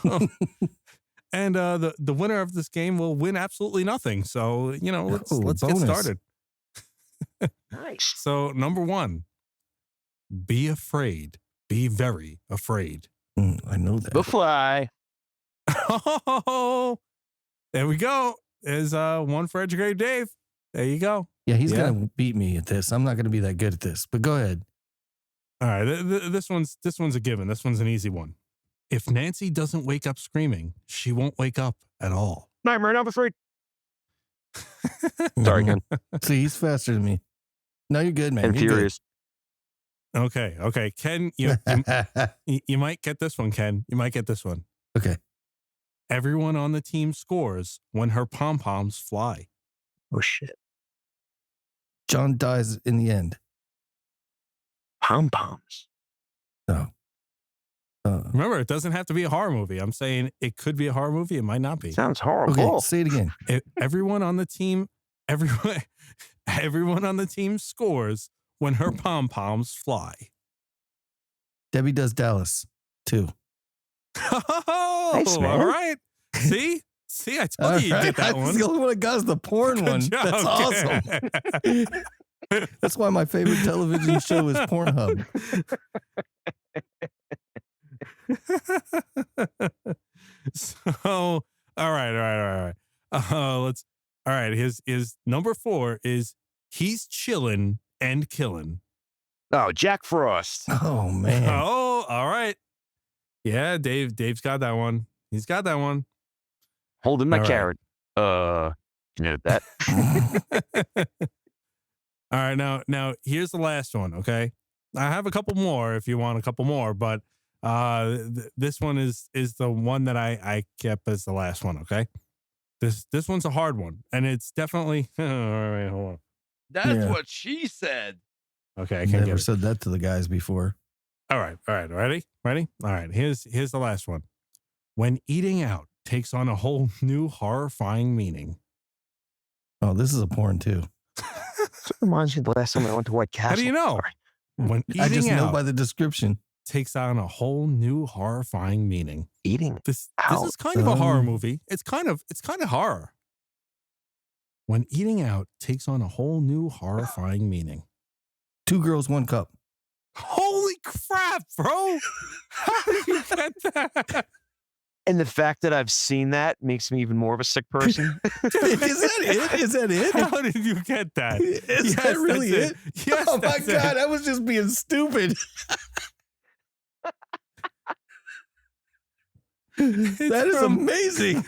and the winner of this game will win absolutely nothing. So, you know, let's get bonus. started. Nice. So, number 1, be afraid. Be very afraid. I know that. The fly. Oh, there we go. There's one for Edgegrave Dave. There you go. Yeah, he's gonna beat me at this. I'm not gonna be that good at this. But go ahead. All right, this one's a given. This one's an easy one. If Nancy doesn't wake up screaming, she won't wake up at all. Nightmare number 3. Sorry, Ken. See, he's faster than me. No, you're good, man. And You're furious. Okay, Ken, you might get this one, Ken. You might get this one. Okay. Everyone on the team scores when her pom-poms fly. Oh, shit. John dies in the end. Pom-poms. No. Remember, it doesn't have to be a horror movie. I'm saying it could be a horror movie. It might not be. Sounds horrible. Okay, say it again. Everyone on the team, everyone on the team scores when her pom-poms fly. Debbie Does Dallas, too. Oh, Nice, man. all right. See, I told you you'd get that one. The only one I got is the porn one. Good job, That's Ken. awesome. That's why my favorite television show is Pornhub. So, all right. All right. His number 4 is he's chillin' and killing. Oh, Jack Frost. Oh, man. Oh, all right. Yeah, Dave's got that one. He's got that one. Holding my All right. carrot. Can you edit that? All right, now here's the last one, okay? I have a couple more if you want a couple more, but this one is the one that I kept as the last one, okay? This one's a hard one, and it's definitely all right, hold on. That's what she said. Okay, I can't Never get it. said that to the guys before. All right, ready? All right, here's the last one. When eating out takes on a whole new horrifying meaning. Oh, this is a porn, too. It reminds me of the last time I went to White Castle. How do you know? Sorry. When I just eating know out by the description. takes on a whole new horrifying meaning. Eating. This Out. is kind of a horror Um, movie. It's kind of horror. When eating out takes on a whole new horrifying meaning. 2 girls, 1 cup. Holy crap, bro! How did you get that? And the fact that I've seen that makes me even more of a sick person. Is that it? Is that it? How did you get that? Is that really that's it? Yes, Oh, my that's God. it. I was just being stupid. That is from- amazing.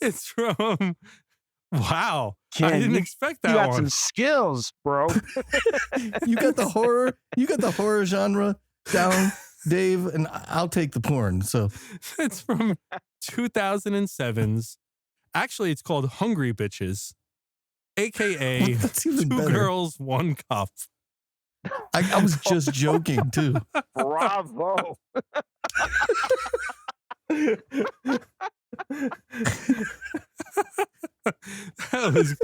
It's from. Wow, Ken, I didn't you- expect You that got one. some skills, bro. You got the horror genre down, Dave, and I'll take the porn. So It's from 2007's. Actually, it's called Hungry Bitches, aka that's even 2 better. Girls, 1 Cup. I was just joking too. Bravo. That was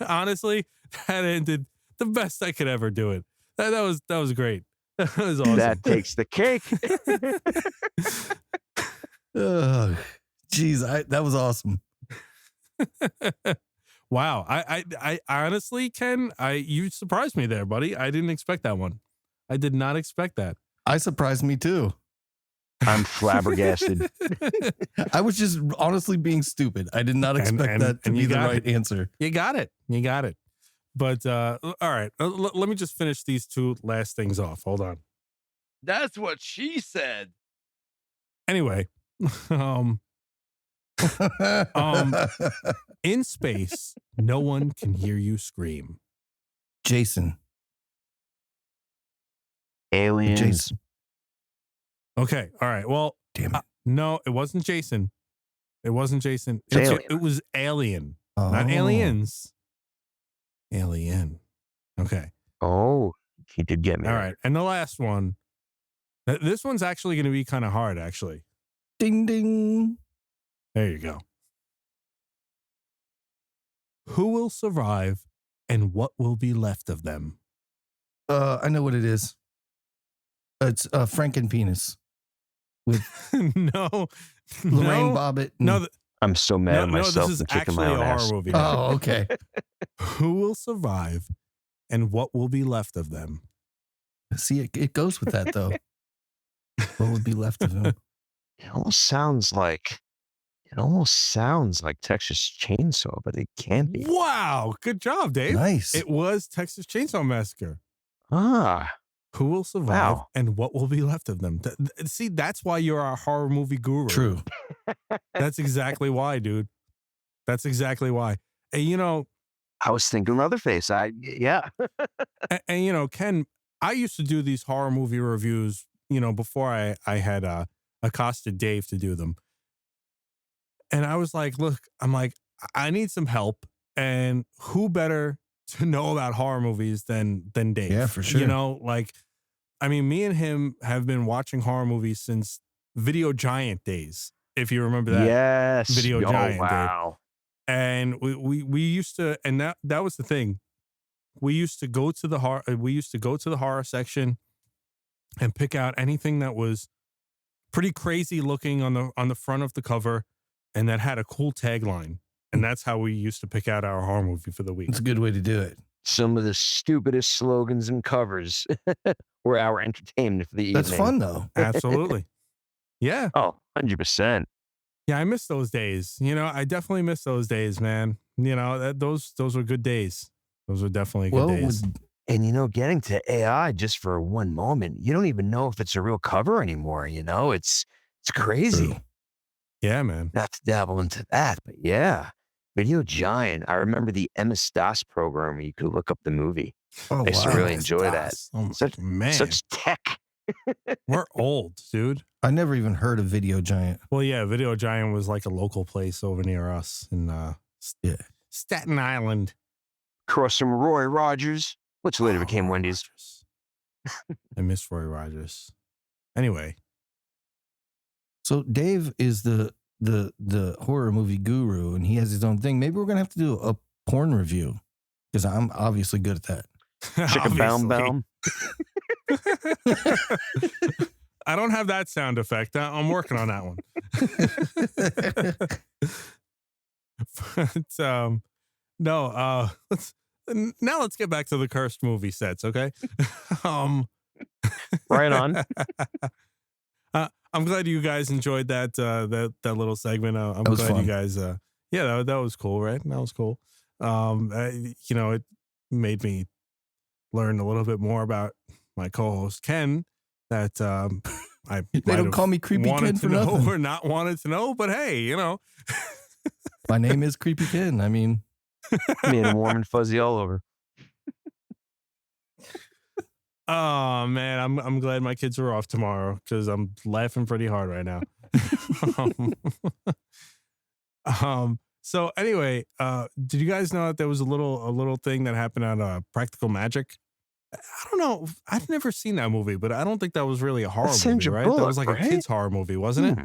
honestly, that ended the best I could ever do it. That was great. That was awesome. That takes the cake. Oh, geez, that was awesome. Wow. I honestly, Ken, you surprised me there, buddy. I didn't expect that one. I did not expect that. I surprised me too. I'm flabbergasted. I was just honestly being stupid. I did not expect and- that to and be you the got right answer. You got it. But all right, let me just finish these 2 last things off. Hold on. That's what she said. Anyway, In space, no one can hear you scream. Jason. Aliens. Jason. Okay. All right. Well, Damn it. no, it wasn't Jason. It wasn't Jason. It's Alien. It was Alien, Oh. not Aliens. Alien. Okay. Oh, he did get me. All there. right. And the last one. This one's actually going to be kind of hard, actually. Ding, ding. There you go. Who will survive and what will be left of them? I know what it is. It's Frankenpenis with No. Lorraine no, Bobbitt. No, I'm so mad at myself. this is for kicking actually my a own horror ass. movie. Oh, okay. Who will survive and what will be left of them? See, it goes with that, though. What would be left of him? It almost sounds like Texas Chainsaw, but it can't be. Wow. Good job, Dave. Nice. It was Texas Chainsaw Massacre. Ah, Who will survive Wow. and what will be left of them? See, that's why you're our horror movie guru. True. That's exactly why, dude. That's exactly why. And, you know, I was thinking Leatherface. Yeah. and you know, Ken, I used to do these horror movie reviews, you know, before I had accosted Dave to do them. And I was like, look, I need some help. And who better to know about horror movies than Dave? Yeah, for sure. You know, like, I mean, me and him have been watching horror movies since Video Giant days, if you remember that. Yes. Video Giant, Dave. Wow. And we used to, and that was the thing. We used to go to the horror section and pick out anything that was pretty crazy looking on the front of the cover and that had a cool tagline. And that's how we used to pick out our horror movie for the week. It's a good way to do it. Some of the stupidest slogans and covers were our entertainment for the evening. That's fun, though. Absolutely. Yeah. Oh, 100%. Yeah, I miss those days. You know, I definitely miss those days, man. You know, those were good days. Those were definitely good days. And, you know, getting to AI just for one moment, you don't even know if it's a real cover anymore. You know, it's crazy. True. Yeah, man. Not to dabble into that, but yeah. Video Giant. I remember the MS-DOS program where you could look up the movie. Oh, I used to wow. really enjoy that. Oh, Such, man. such tech. We're old, dude. I never even heard of Video Giant. Well, yeah, Video Giant was like a local place over near us in Staten Island. Across from Roy Rogers, which later became Wendy's. Rogers. I miss Roy Rogers. Anyway. So Dave is the horror movie guru, and he has his own thing. Maybe we're gonna have to do a porn review because I'm obviously good at that. Chicka Bound Bound. I don't have that sound effect. I'm working on that one. But, no, let's get back to the cursed movie sets, okay? Right on. I'm glad you guys enjoyed that little segment. I'm That was glad fun. you guys. Yeah, that was cool, right? That was cool. You know, it made me learn a little bit more about my co-host Ken. That I They don't call me Creepy Ken for nothing. or not wanted to know, but hey, you know. My name is Creepy Ken. I mean, Me and warm and fuzzy all over. Oh man, I'm glad my kids are off tomorrow because I'm laughing pretty hard right now. So anyway, did you guys know that there was a little thing that happened on Practical Magic? I don't know. I've never seen that movie, but I don't think that was really a horror movie, Sandra right? That Bullock, was like right? a kid's horror movie, wasn't it?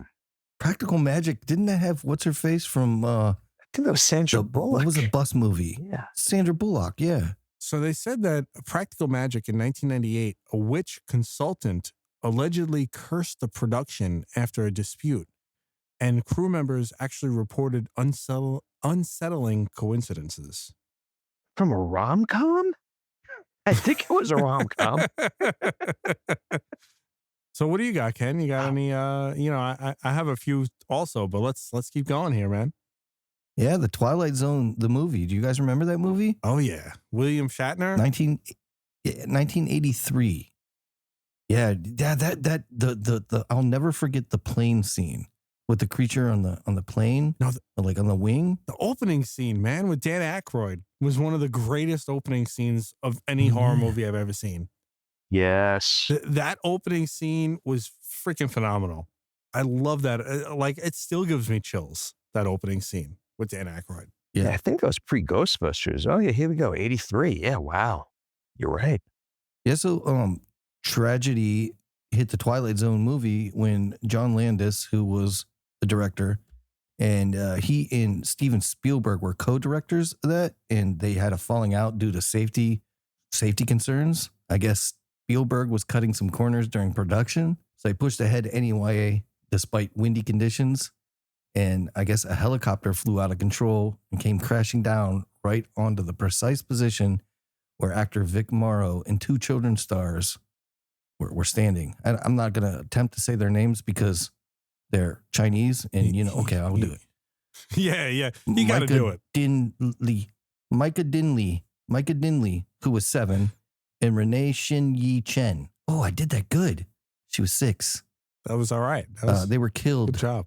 Practical Magic, didn't that have what's her face from I think that was Sandra what Bullock. was a bus movie? Yeah. Sandra Bullock, yeah. So they said that Practical Magic in 1998, a witch consultant allegedly cursed the production after a dispute, and crew members actually reported unsettling coincidences. From a rom-com? I think it was a rom-com. So what do you got, Ken? You got any, you know, I have a few also, but let's keep going here, man. Yeah, The Twilight Zone, the movie. Do you guys remember that movie? Oh yeah. William Shatner? 1983. Yeah, the I'll never forget the plane scene with the creature on the plane, No, like on the wing. the opening scene, man, with Dan Aykroyd was one of the greatest opening scenes of any horror movie I've ever seen. Yes. That opening scene was freaking phenomenal. I love that. Like, it still gives me chills, that opening scene with Dan Aykroyd. Yeah, Yeah. I think that was pre-Ghostbusters. Oh, yeah, here we go. 83. Yeah, wow. You're right. Yeah, so tragedy hit the Twilight Zone movie when John Landis, who was the director, and he and Steven Spielberg were co-directors of that, and they had a falling out due to safety concerns. I guess Spielberg was cutting some corners during production, so they pushed ahead anyway despite windy conditions. And I guess a helicopter flew out of control and came crashing down right onto the precise position where actor Vic Morrow and two children's stars were standing. I'm not going to attempt to say their names because they're Chinese, and okay, I'll do it. Yeah. You got to do it. Micah Dinley, who was 7, and Renee Shin Yi Chen. Oh, I did that good. She was 6. That was all right. They were killed. Good job.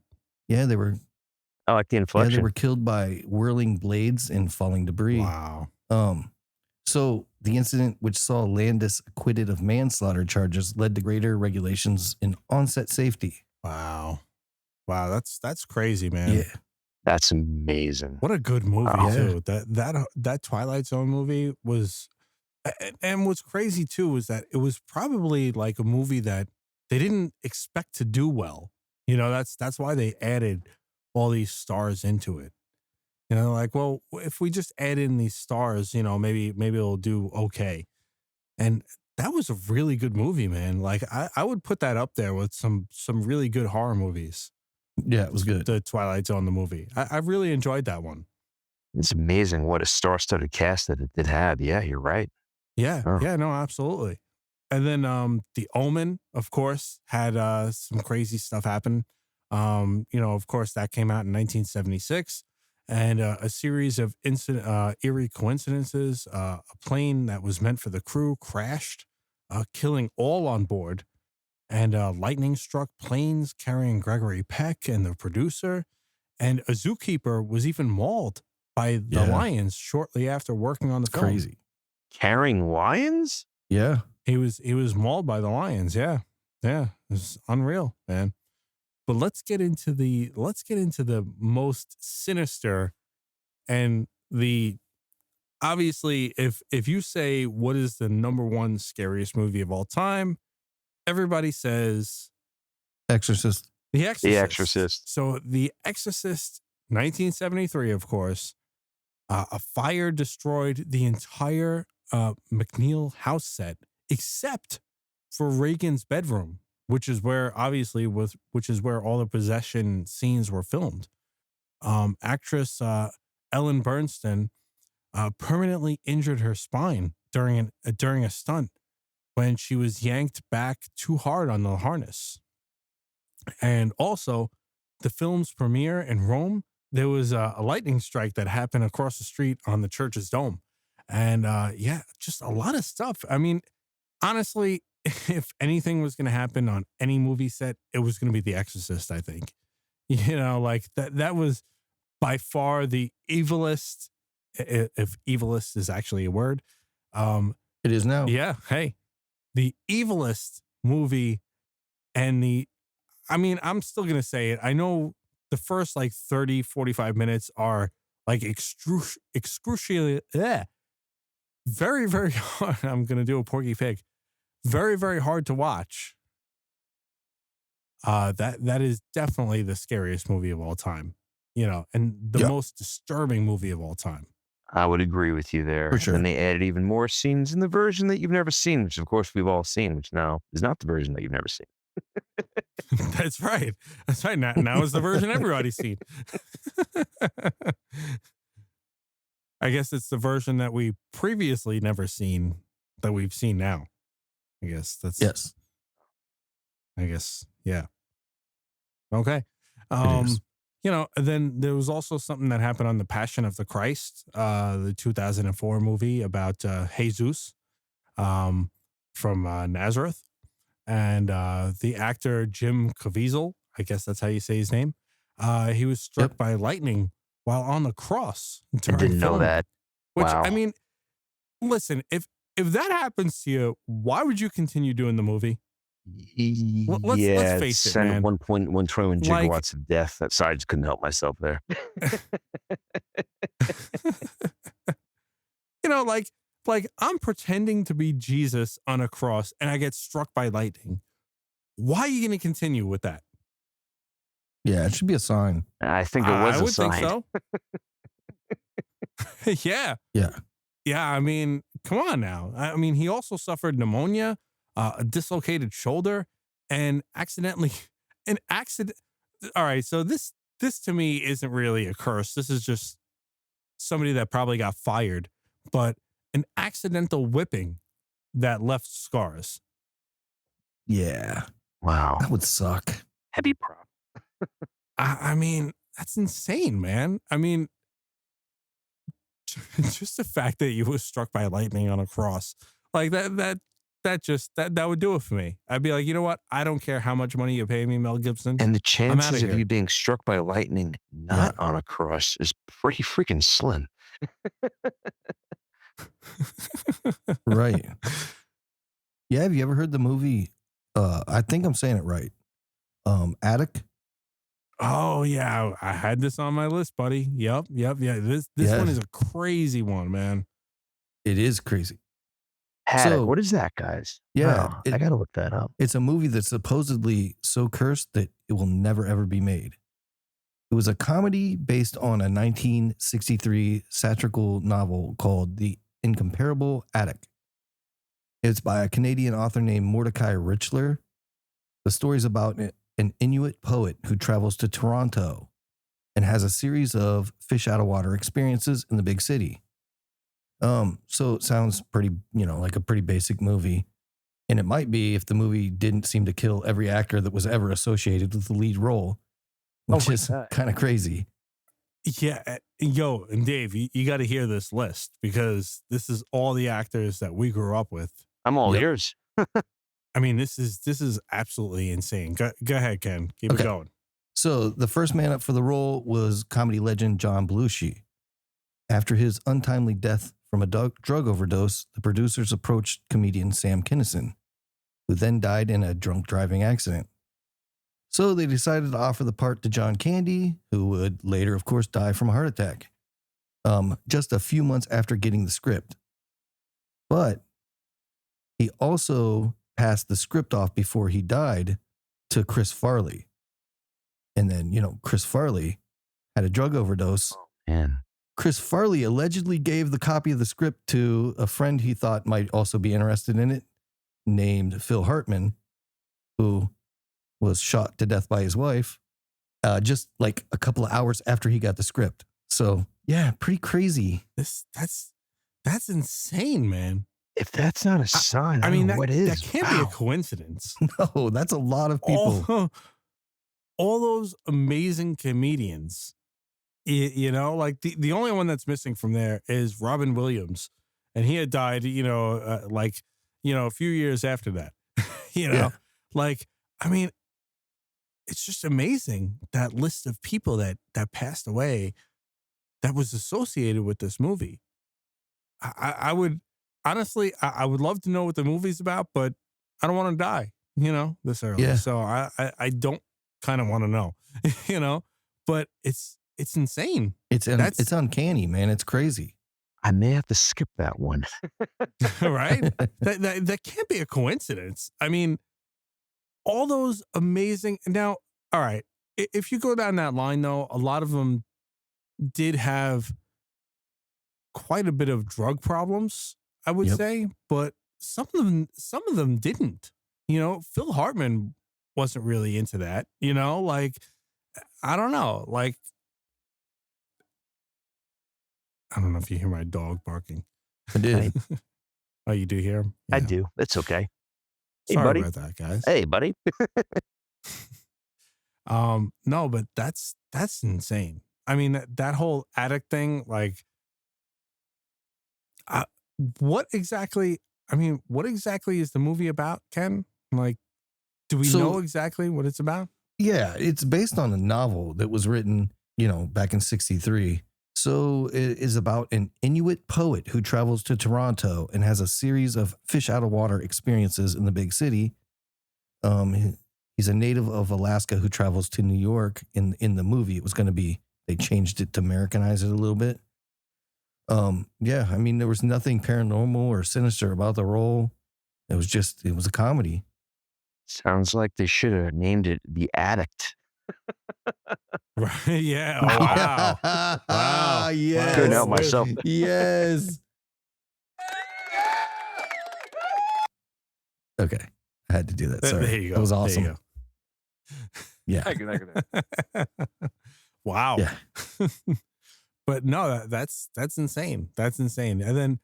Yeah, they were. I like the inflection. Yeah, they were killed by whirling blades and falling debris. Wow. So the incident, which saw Landis acquitted of manslaughter charges, led to greater regulations in on-set safety. Wow. That's crazy, man. Yeah. That's amazing. What a good movie Wow. too. That Twilight Zone movie was, and what's crazy too was that it was probably like a movie that they didn't expect to do well. That's why they added all these stars into it. Like, well, if we just add in these stars, maybe it'll do okay. And that was a really good movie, man. Like, I would put that up there with some really good horror movies. Yeah, it was good. The Twilight Zone, the movie. I really enjoyed that one. It's amazing what a star-studded cast that it had. Yeah, you're right. Yeah. Oh. Yeah, no, absolutely. And then The Omen, of course, had some crazy stuff happen. Of course, that came out in 1976. And a series of eerie coincidences. A plane that was meant for the crew crashed, killing all on board. And lightning struck planes carrying Gregory Peck and the producer. And a zookeeper was even mauled by the lions shortly after working on the film. Crazy. Carrying lions? Yeah. He was mauled by the lions. Yeah. It was unreal, man. But let's get into the most sinister and obviously if you say what is the number one scariest movie of all time, everybody says Exorcist. The Exorcist. The Exorcist. So The Exorcist, 1973, of course, a fire destroyed the entire McNeil house set except for Reagan's bedroom, which is where all the possession scenes were filmed. Actress Ellen Bernstein permanently injured her spine during a stunt when she was yanked back too hard on the harness. And also, the film's premiere in Rome, there was a lightning strike that happened across the street on the church's dome. And just a lot of stuff. I mean, honestly, if anything was going to happen on any movie set, it was going to be The Exorcist, I think. Like that was by far the evilest, if evilest is actually a word. It is now. Yeah. Hey, the evilest movie and I'm still going to say it. I know the first 30, 45 minutes are excruciating. Very, very hard. I'm going to do a Porky Pig. Very, very hard to watch. That is definitely the scariest movie of all time, and the most disturbing movie of all time. I would agree with you there. For sure. And they added even more scenes in the version that you've never seen, which of course we've all seen, which now is not the version that you've never seen. That's right. Now is the version everybody's seen. I guess it's the version that we previously never seen that we've seen now. I guess that's Yes. I guess, yeah. Okay. It is. Then there was also something that happened on The Passion of the Christ, the 2004 movie about Jesus from Nazareth. And the actor Jim Caviezel, I guess that's how you say his name, He was struck Yep. by lightning while on the cross I during didn't know filming. that. Which, Wow. I mean, listen, if that happens to you, why would you continue doing the movie? Let's Yeah, face it, send man. 1.1 trillion Like, gigawatts of death. That side just couldn't help myself there. you know, like I'm pretending to be Jesus on a cross and I get struck by lightning. Why are you going to continue with that? Yeah, it should be a sign. I think it was I a would think sign. so. Yeah. Yeah. Yeah. I mean, come on now. I mean, he also suffered pneumonia, a dislocated shoulder, and an accident. All right. So this to me isn't really a curse. This is just somebody that probably got fired, but an accidental whipping that left scars. Yeah. Wow. That would suck. Heavy prop. I mean, that's insane, man. I mean, just the fact that you was struck by lightning on a cross, like that would do it for me. I'd be like, you know what? I don't care how much money you pay me, Mel Gibson. And the I'm outta chances of here. you being struck by lightning not on a cross is pretty freaking slim. Right. Yeah, have you ever heard the movie? I think I'm saying it right. Attic. Oh yeah, I had this on my list, buddy. Yep. Yeah. This Yes. one is a crazy one, man. It is crazy. Haddock. So- What is that, guys? Yeah, Wow, it- I gotta look that up. It's a movie that's supposedly so cursed that it will never ever be made. It was a comedy based on a 1963 satirical novel called The Incomparable Attic. It's by a Canadian author named Mordecai Richler. The story's about an Inuit poet who travels to Toronto and has a series of fish out of water experiences in the big city. So it sounds pretty, like a pretty basic movie. And it might be if the movie didn't seem to kill every actor that was ever associated with the lead role, which my is God. kind of crazy. Yeah, yo, and Dave, you got to hear this list because this is all the actors that we grew up with. I'm all Yep. ears. I mean, this is absolutely insane. Go ahead, Ken. Keep it Okay. going. So the first man up for the role was comedy legend John Belushi. After his untimely death from a drug overdose, the producers approached comedian Sam Kinison, who then died in a drunk driving accident. So they decided to offer the part to John Candy, who would later, of course, die from a heart attack, just a few months after getting the script. But he also passed the script off before he died to Chris Farley. And then, Chris Farley had a drug overdose. Man. Chris Farley allegedly gave the copy of the script to a friend he thought might also be interested in it, named Phil Hartman, who was shot to death by his wife, just like a couple of hours after he got the script. So yeah, pretty crazy. That's insane, man. If that's not a sign, I mean, don't know what is. that can't be a Wow. coincidence. No, that's a lot of people. All those amazing comedians, like the only one that's missing from there is Robin Williams, and he had died, a few years after that. Yeah. Like, I mean, it's just amazing that list of people that passed away that was associated with this movie. I would honestly, I would love to know what the movie's about, but I don't want to die, this early. Yeah. So I don't kind of want to know, but it's insane. It's uncanny, man. It's crazy. I may have to skip that one. Right? That can't be a coincidence. I mean, all those amazing. Now, all right, if you go down that line, though, a lot of them did have quite a bit of drug problems, I would Yep. say, but some of them didn't. Phil Hartman wasn't really into that. Like, I don't know. Like, I don't know if you hear my dog barking. I did. Oh, you do hear him? I Yeah. do. It's okay. Hey, Sorry buddy. about that, guys. Hey, buddy. No, but that's insane. I mean, that whole attic thing, like, what exactly is the movie about, Ken? Like, do we So- know exactly what it's about? Yeah, it's based on a novel that was written, back in 63. So it is about an Inuit poet who travels to Toronto and has a series of fish out of water experiences in the big city. He's a native of Alaska who travels to New York. In the movie, it was going to be, they changed it to Americanize it a little bit. Yeah, I mean, there was nothing paranormal or sinister about the role. It was a comedy. Sounds like they should have named it The Addict. Right? Yeah. Oh, wow. Wow. Yes. Couldn't help myself. Yes. Okay. I had to do that. Sorry. There you go. That was There awesome. you go. Yeah. Thank you. Wow. Yeah. But no, that's insane. That's insane. And then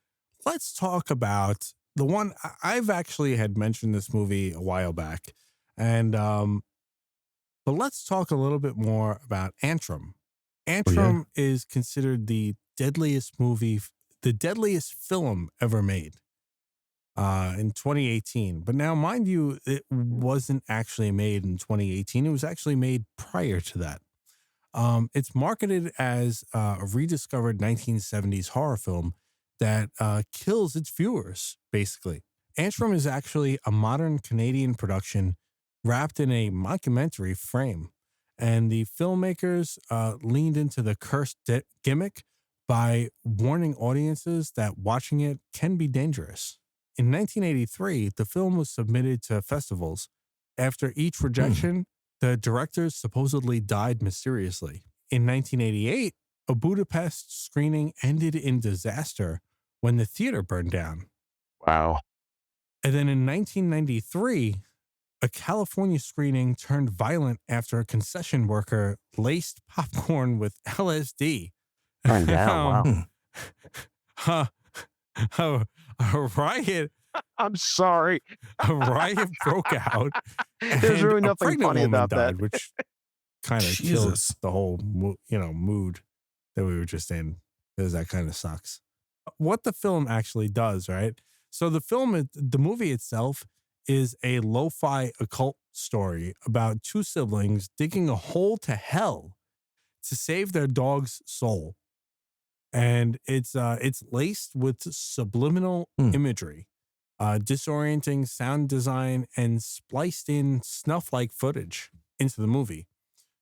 let's talk about the one I've actually had mentioned this movie a while back. And but let's talk a little bit more about Antrim. Antrim is considered the deadliest film ever made in 2018. But now, mind you, it wasn't actually made in 2018. It was actually made prior to that. It's marketed as a rediscovered 1970s horror film that kills its viewers, basically. Antrim is actually a modern Canadian production wrapped in a mockumentary frame. And the filmmakers leaned into the cursed gimmick by warning audiences that watching it can be dangerous. In 1983, the film was submitted to festivals. After each rejection, the directors supposedly died mysteriously. In 1988, a Budapest screening ended in disaster when the theater burned down. Wow. And then in 1993, a California screening turned violent after a concession worker laced popcorn with LSD. Burned down. Wow. A riot. I'm sorry. A riot broke out. There's and really a nothing pregnant funny woman about died, that. which kind of Jesus. kills the whole mood that we were just in, because that kind of sucks. What the film actually does, right? So the movie itself is a lo-fi occult story about two siblings digging a hole to hell to save their dog's soul. And it's laced with subliminal imagery, disorienting sound design, and spliced in snuff-like footage into the movie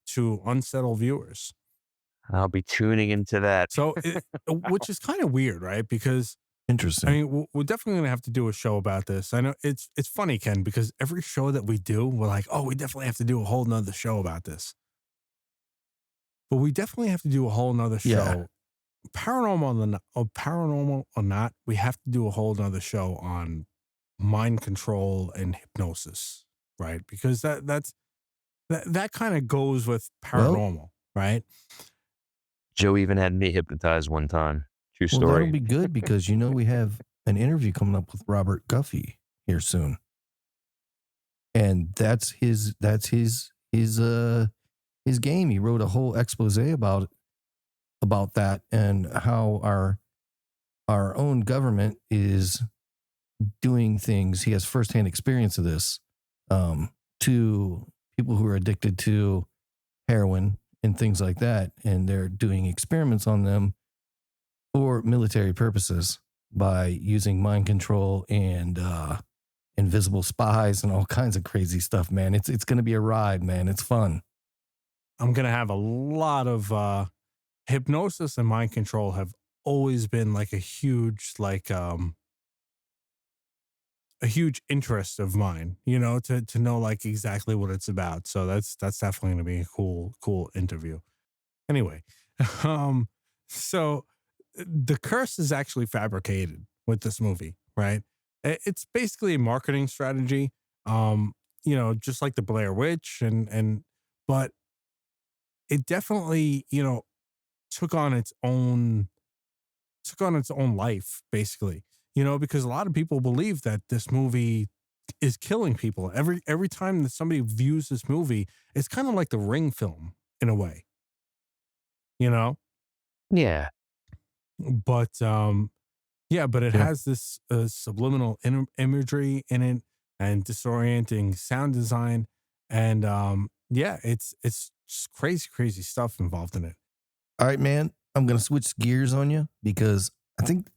to unsettle viewers. I'll be tuning into that. So, which is kind of weird, right? Because Interesting. I mean, we're definitely going to have to do a show about this. I know it's funny, Ken, because every show that we do, we're like, oh, we definitely have to do a whole nother show about this. But we definitely have to do a whole nother show. Yeah. Paranormal or not, we have to do a whole nother show on mind control and hypnosis, right? Because that kind of goes with paranormal, right? Joe even had me hypnotized one time. True Well, story. that'll be good because we have an interview coming up with Robert Guffey here soon, and that's his game. He wrote a whole expose about that and how our own government is doing things. He has firsthand experience of this to people who are addicted to heroin and things like that, and they're doing experiments on them for military purposes by using mind control and invisible spies and all kinds of crazy stuff, man. It's going to be a ride, man. It's fun. I'm going to have a lot of hypnosis and mind control have always been like a huge interest of mine, to know like exactly what it's about. So that's definitely going to be a cool interview. Anyway, so the curse is actually fabricated with this movie, right? It's basically a marketing strategy, just like the Blair Witch, but it definitely, took on its own life, basically, because a lot of people believe that this movie is killing people. Every time that somebody views this movie, it's kind of like the Ring film in a way, Yeah. But but it has this subliminal imagery in it and disorienting sound design, and Yeah, it's just crazy stuff involved in it. All right, man. I'm gonna switch gears on you because I think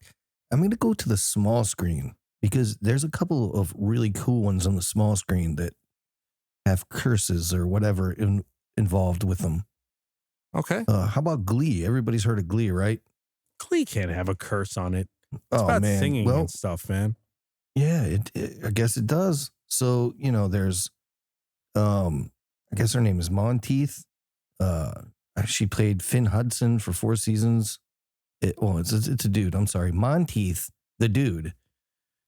I'm gonna go to the small screen because there's a couple of really cool ones on the small screen that have curses or whatever involved with them. Okay. How about Glee? Everybody's heard of Glee, right? Glee can't have a curse on it. It's Oh about man. singing Well, and stuff, man. yeah, I guess it does. So, there's I guess her name is Monteith. She played Finn Hudson for 4 seasons. It's a dude. I'm sorry. Monteith, the dude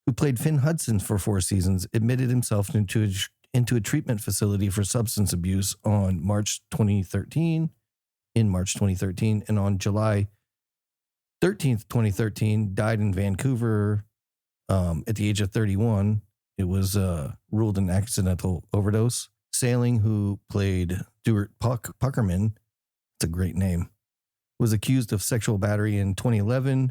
who played Finn Hudson for 4 seasons, admitted himself into a treatment facility for substance abuse on March 2013. In March 2013, and on July 13th, 2013, died in Vancouver at the age of 31. It was ruled an accidental overdose. Sailing, who played Stuart Puckerman, it's a great name, was accused of sexual battery in 2011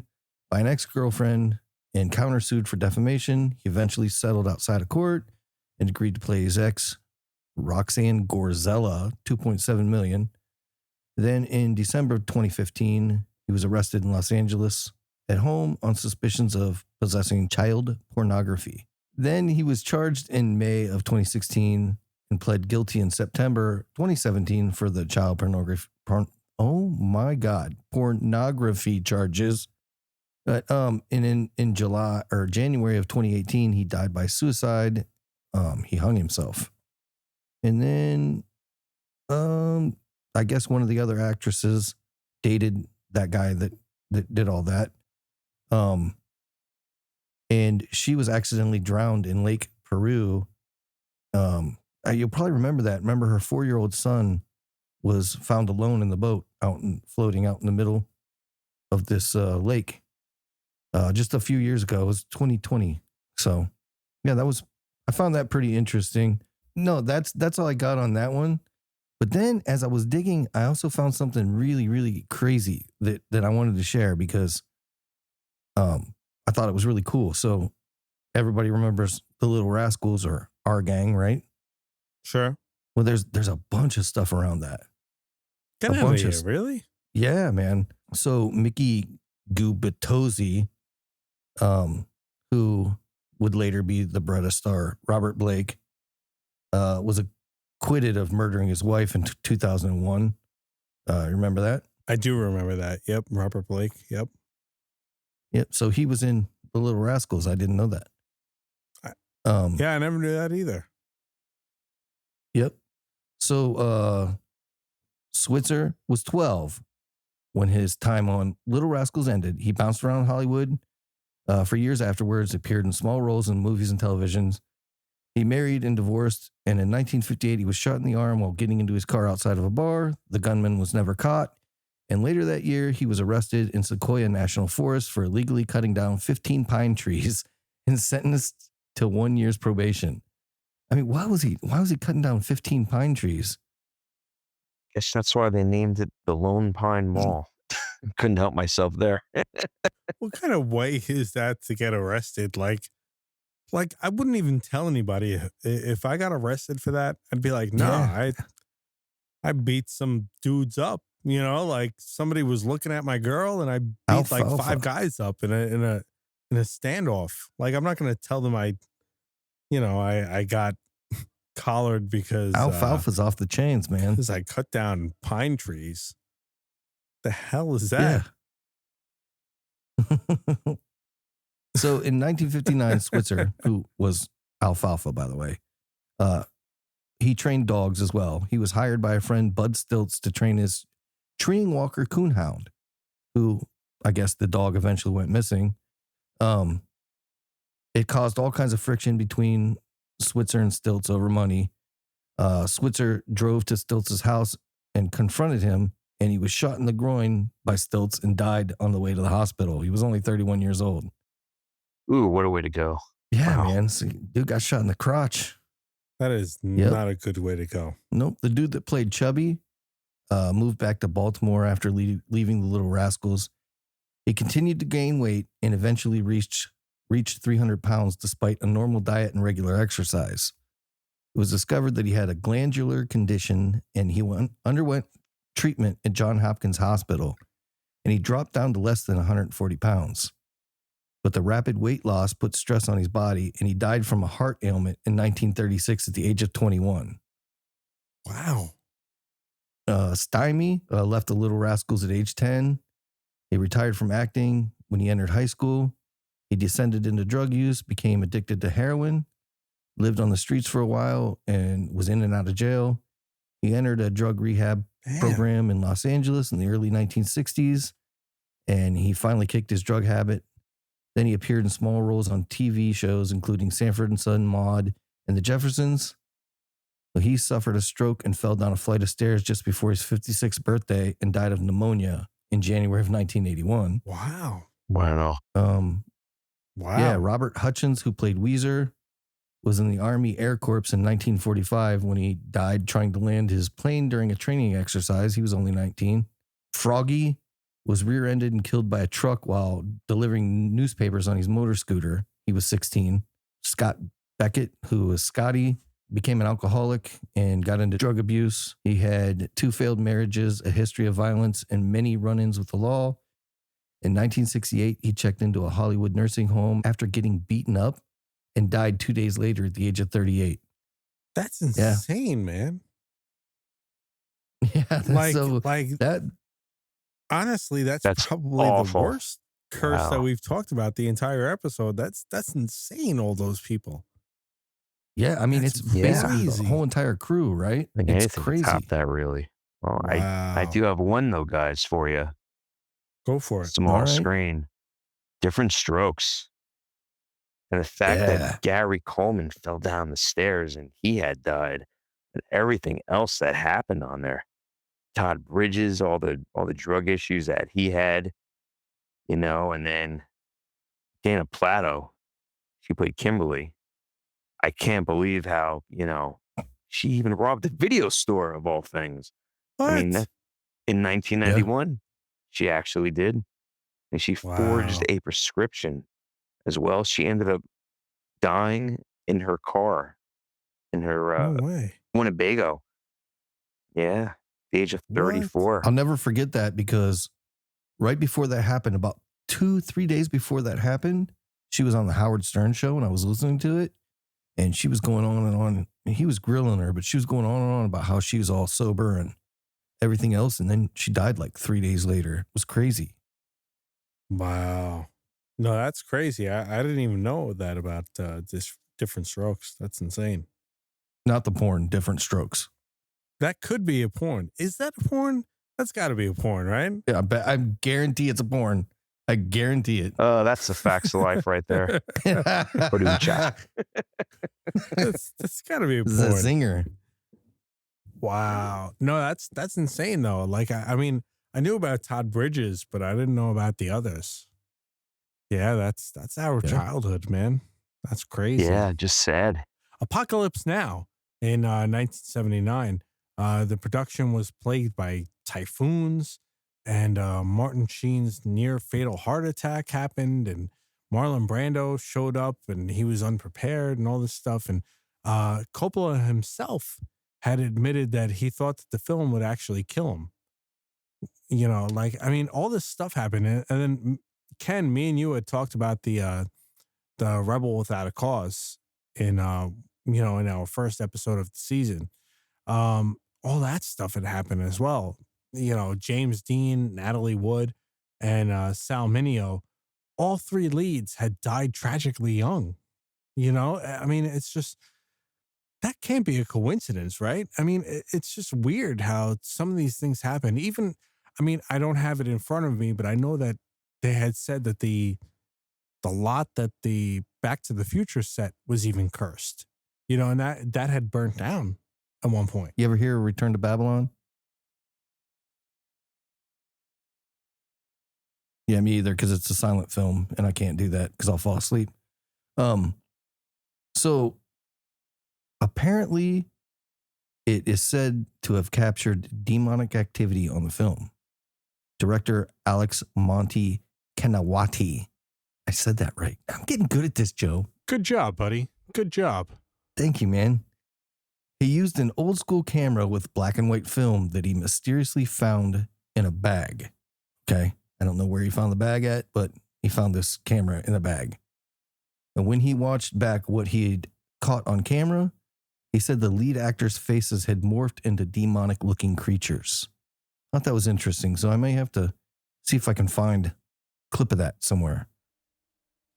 by an ex-girlfriend and countersued for defamation. He eventually settled outside of court and agreed to pay his ex, Roxanne Gorzella, $2.7 million. Then in December of 2015, he was arrested in Los Angeles at home on suspicions of possessing child pornography. Then he was charged in May of 2016 and pled guilty in September 2017 for the child pornography. Pornography charges. But in July or January of 2018, he died by suicide. He hung himself. And then I guess one of the other actresses dated that guy that did all that. And she was accidentally drowned in Lake Peru. You'll probably remember that. Remember her 4-year-old son was found alone in the boat floating out in the middle of this lake just a few years ago. It was 2020. So yeah, I found that pretty interesting. No, that's all I got on that one. But then as I was digging, I also found something really, really crazy that I wanted to share because I thought it was really cool. So everybody remembers the Little Rascals or Our Gang, right? Sure. Well, there's a bunch of stuff around that. Get out of here, really? Yeah, man. So Mickey Gubitosi, who would later be the Bretta star, Robert Blake, was acquitted of murdering his wife in 2001. Remember that? I do remember that. Yep. Robert Blake. Yep. Yep. So he was in the Little Rascals. I didn't know that. Yeah, I never knew that either. Yep. So Switzer was 12 when his time on Little Rascals ended. He bounced around Hollywood for years afterwards, appeared in small roles in movies and televisions. He married and divorced, and in 1958, he was shot in the arm while getting into his car outside of a bar. The gunman was never caught, and later that year, he was arrested in Sequoia National Forest for illegally cutting down 15 pine trees and sentenced to 1 year's probation. I mean, why was he cutting down 15 pine trees? Guess that's why they named it the Lone Pine Mall. Couldn't help myself there. What kind of way is that to get arrested? Like I wouldn't even tell anybody if I got arrested for that. I'd be like, no, Yeah. I beat some dudes up. You know, like somebody was looking at my girl and I beat like Alfalfa. 5 guys up in a standoff. Like I'm not going to tell them I got collared because Alfalfa's off the chains, man. because I cut down pine trees. The hell is that? Yeah. So in 1959, Switzer, who was Alfalfa, by the way, he trained dogs as well. He was hired by a friend, Bud Stilts, to train his treeing walker coonhound, who I guess the dog eventually went missing. It caused all kinds of friction between Switzer and Stilts over money. Switzer drove to Stilts' house and confronted him, and he was shot in the groin by Stilts and died on the way to the hospital. He was only 31 years old. Ooh, what a way to go. Yeah, Wow. man. So, dude got shot in the crotch. That is Yep. not a good way to go. Nope. The dude that played Chubby moved back to Baltimore after leaving the Little Rascals. He continued to gain weight and eventually reached 300 pounds despite a normal diet and regular exercise. It was discovered that he had a glandular condition, and he underwent treatment at Johns Hopkins Hospital, and he dropped down to less than 140 pounds. But the rapid weight loss put stress on his body, and he died from a heart ailment in 1936 at the age of 21. Wow. Stymie left the Little Rascals at age 10. He retired from acting when he entered high school. He descended into drug use, became addicted to heroin, lived on the streets for a while, and was in and out of jail. He entered a drug rehab program in Los Angeles in the early 1960s, and he finally kicked his drug habit. Then he appeared in small roles on TV shows, including Sanford and Son, Maude, and The Jeffersons. He suffered a stroke and fell down a flight of stairs just before his 56th birthday and died of pneumonia in January of 1981. Wow. Wow. Wow. Yeah, Robert Hutchins, who played Weezer, was in the Army Air Corps in 1945 when he died trying to land his plane during a training exercise. He was only 19. Froggy was rear-ended and killed by a truck while delivering newspapers on his motor scooter. He was 16. Scott Beckett, who was Scotty, became an alcoholic and got into drug abuse. He had 2 failed marriages, a history of violence, and many run-ins with the law. In 1968, he checked into a Hollywood nursing home after getting beaten up and died 2 days later at the age of 38. That's insane, man. Yeah, that. Honestly, that's probably awful. the worst curse that we've talked about the entire episode. That's insane, all those people. Yeah, I mean, That's it's basically crazy. the whole entire crew, right? I think It's anything crazy. to top that, really. Well, Wow. I do have one, though, guys, for you. Go for it. Small All right. screen. Different Strokes. And the fact that Gary Coleman fell down the stairs and he had died. And everything else that happened on there. Todd Bridges, all the drug issues that he had, you know, and then Dana Plato, she played Kimberly. I can't believe how, you know, she even robbed a video store of all things. What? I mean, in 1991, she actually did. And she forged a prescription as well. She ended up dying in her car in her No way. Winnebago. Yeah, the age of 34. I'll never forget that because right before that happened, about 2-3 days before that happened, she was on the Howard Stern show and I was listening to it. And she was going on and on. And he was grilling her, but she was going on and on about how she was all sober and everything else. And then she died like 3 days later. It was crazy. Wow. No, that's crazy. I didn't even know that about this Different Strokes. That's insane. Not the porn, Different Strokes. That could be a porn. Is that a porn? That's got to be a porn, right? Yeah, I guarantee it's a porn. I guarantee it. That's the facts of life right there. Put it in chat. That's got to be a This porn. is a zinger. Wow. No, that's insane though. Like I mean, I knew about Todd Bridges, but I didn't know about the others. Yeah, that's our childhood, man. That's crazy. Yeah, just sad. Apocalypse Now in 1979. The production was plagued by typhoons, and Martin Sheen's near fatal heart attack happened, and Marlon Brando showed up and he was unprepared and all this stuff. And Coppola himself had admitted that he thought that the film would actually kill him. You know, like, I mean, all this stuff happened. And then Ken, me and you had talked about the Rebel Without a Cause in, you know, in our first episode of the season. All that stuff had happened as well. You know, James Dean, Natalie Wood, and Sal Mineo, all 3 leads had died tragically young. You know, I mean, it's just, that can't be a coincidence, right? I mean, it's just weird how some of these things happen. Even, I mean, I don't have it in front of me, but I know that they had said that the lot that the Back to the Future set was even cursed, you know, and that had burnt down at one point. You ever hear Return to Babylon? Yeah, me either, because it's a silent film and I can't do that because I'll fall asleep. So apparently it is said to have captured demonic activity on the film. Director Alex Monty Kanawati. I said that right. I'm getting good at this, Joe. Good job, buddy. Good job. Thank you, man. He used an old school camera with black and white film that he mysteriously found in a bag. Okay. I don't know where he found the bag at, but he found this camera in a bag. And when he watched back what he had caught on camera, he said the lead actors' faces had morphed into demonic looking creatures. I thought that was interesting. So I may have to see if I can find a clip of that somewhere.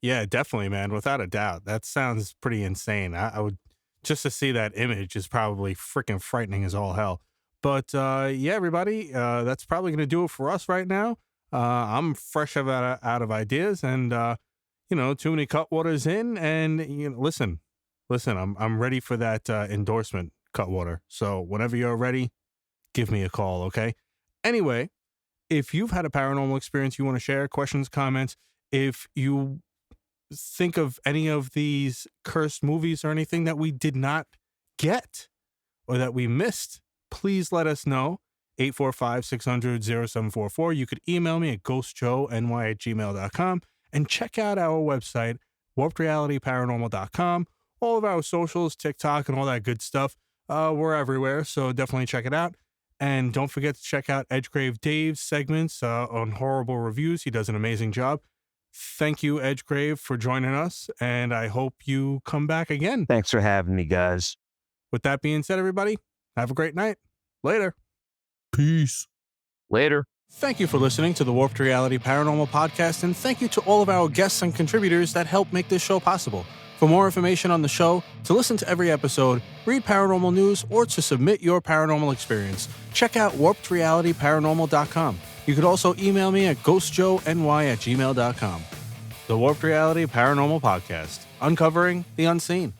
Yeah, definitely, man. Without a doubt. That sounds pretty insane. I would, just to see that image is probably freaking frightening as all hell. But yeah, everybody, that's probably going to do it for us right now. I'm fresh out of ideas, and too many Cutwater's in, and listen, I'm ready for that endorsement, Cutwater. So whenever you're ready, give me a call, okay? Anyway, if you've had a paranormal experience you want to share, questions, comments, if you think of any of these cursed movies or anything that we did not get or that we missed, please let us know. 845-600-0744. You could email me at ghostjoeny@gmail.com and check out our website, warpedrealityparanormal.com. All of our socials, TikTok, and all that good stuff. We're everywhere, so definitely check it out. And don't forget to check out Edgegrave Dave's segments on horrible reviews. He does an amazing job. Thank you, Edgegrave, for joining us, and I hope you come back again. Thanks for having me, guys. With that being said, everybody, have a great night. Later. Peace. Later. Thank you for listening to the Warped Reality Paranormal Podcast, and thank you to all of our guests and contributors that help make this show possible. For more information on the show, to listen to every episode, read paranormal news, or to submit your paranormal experience, check out warpedrealityparanormal.com. You could also email me at ghostjoeny@gmail.com. The Warped Reality Paranormal Podcast, uncovering the unseen.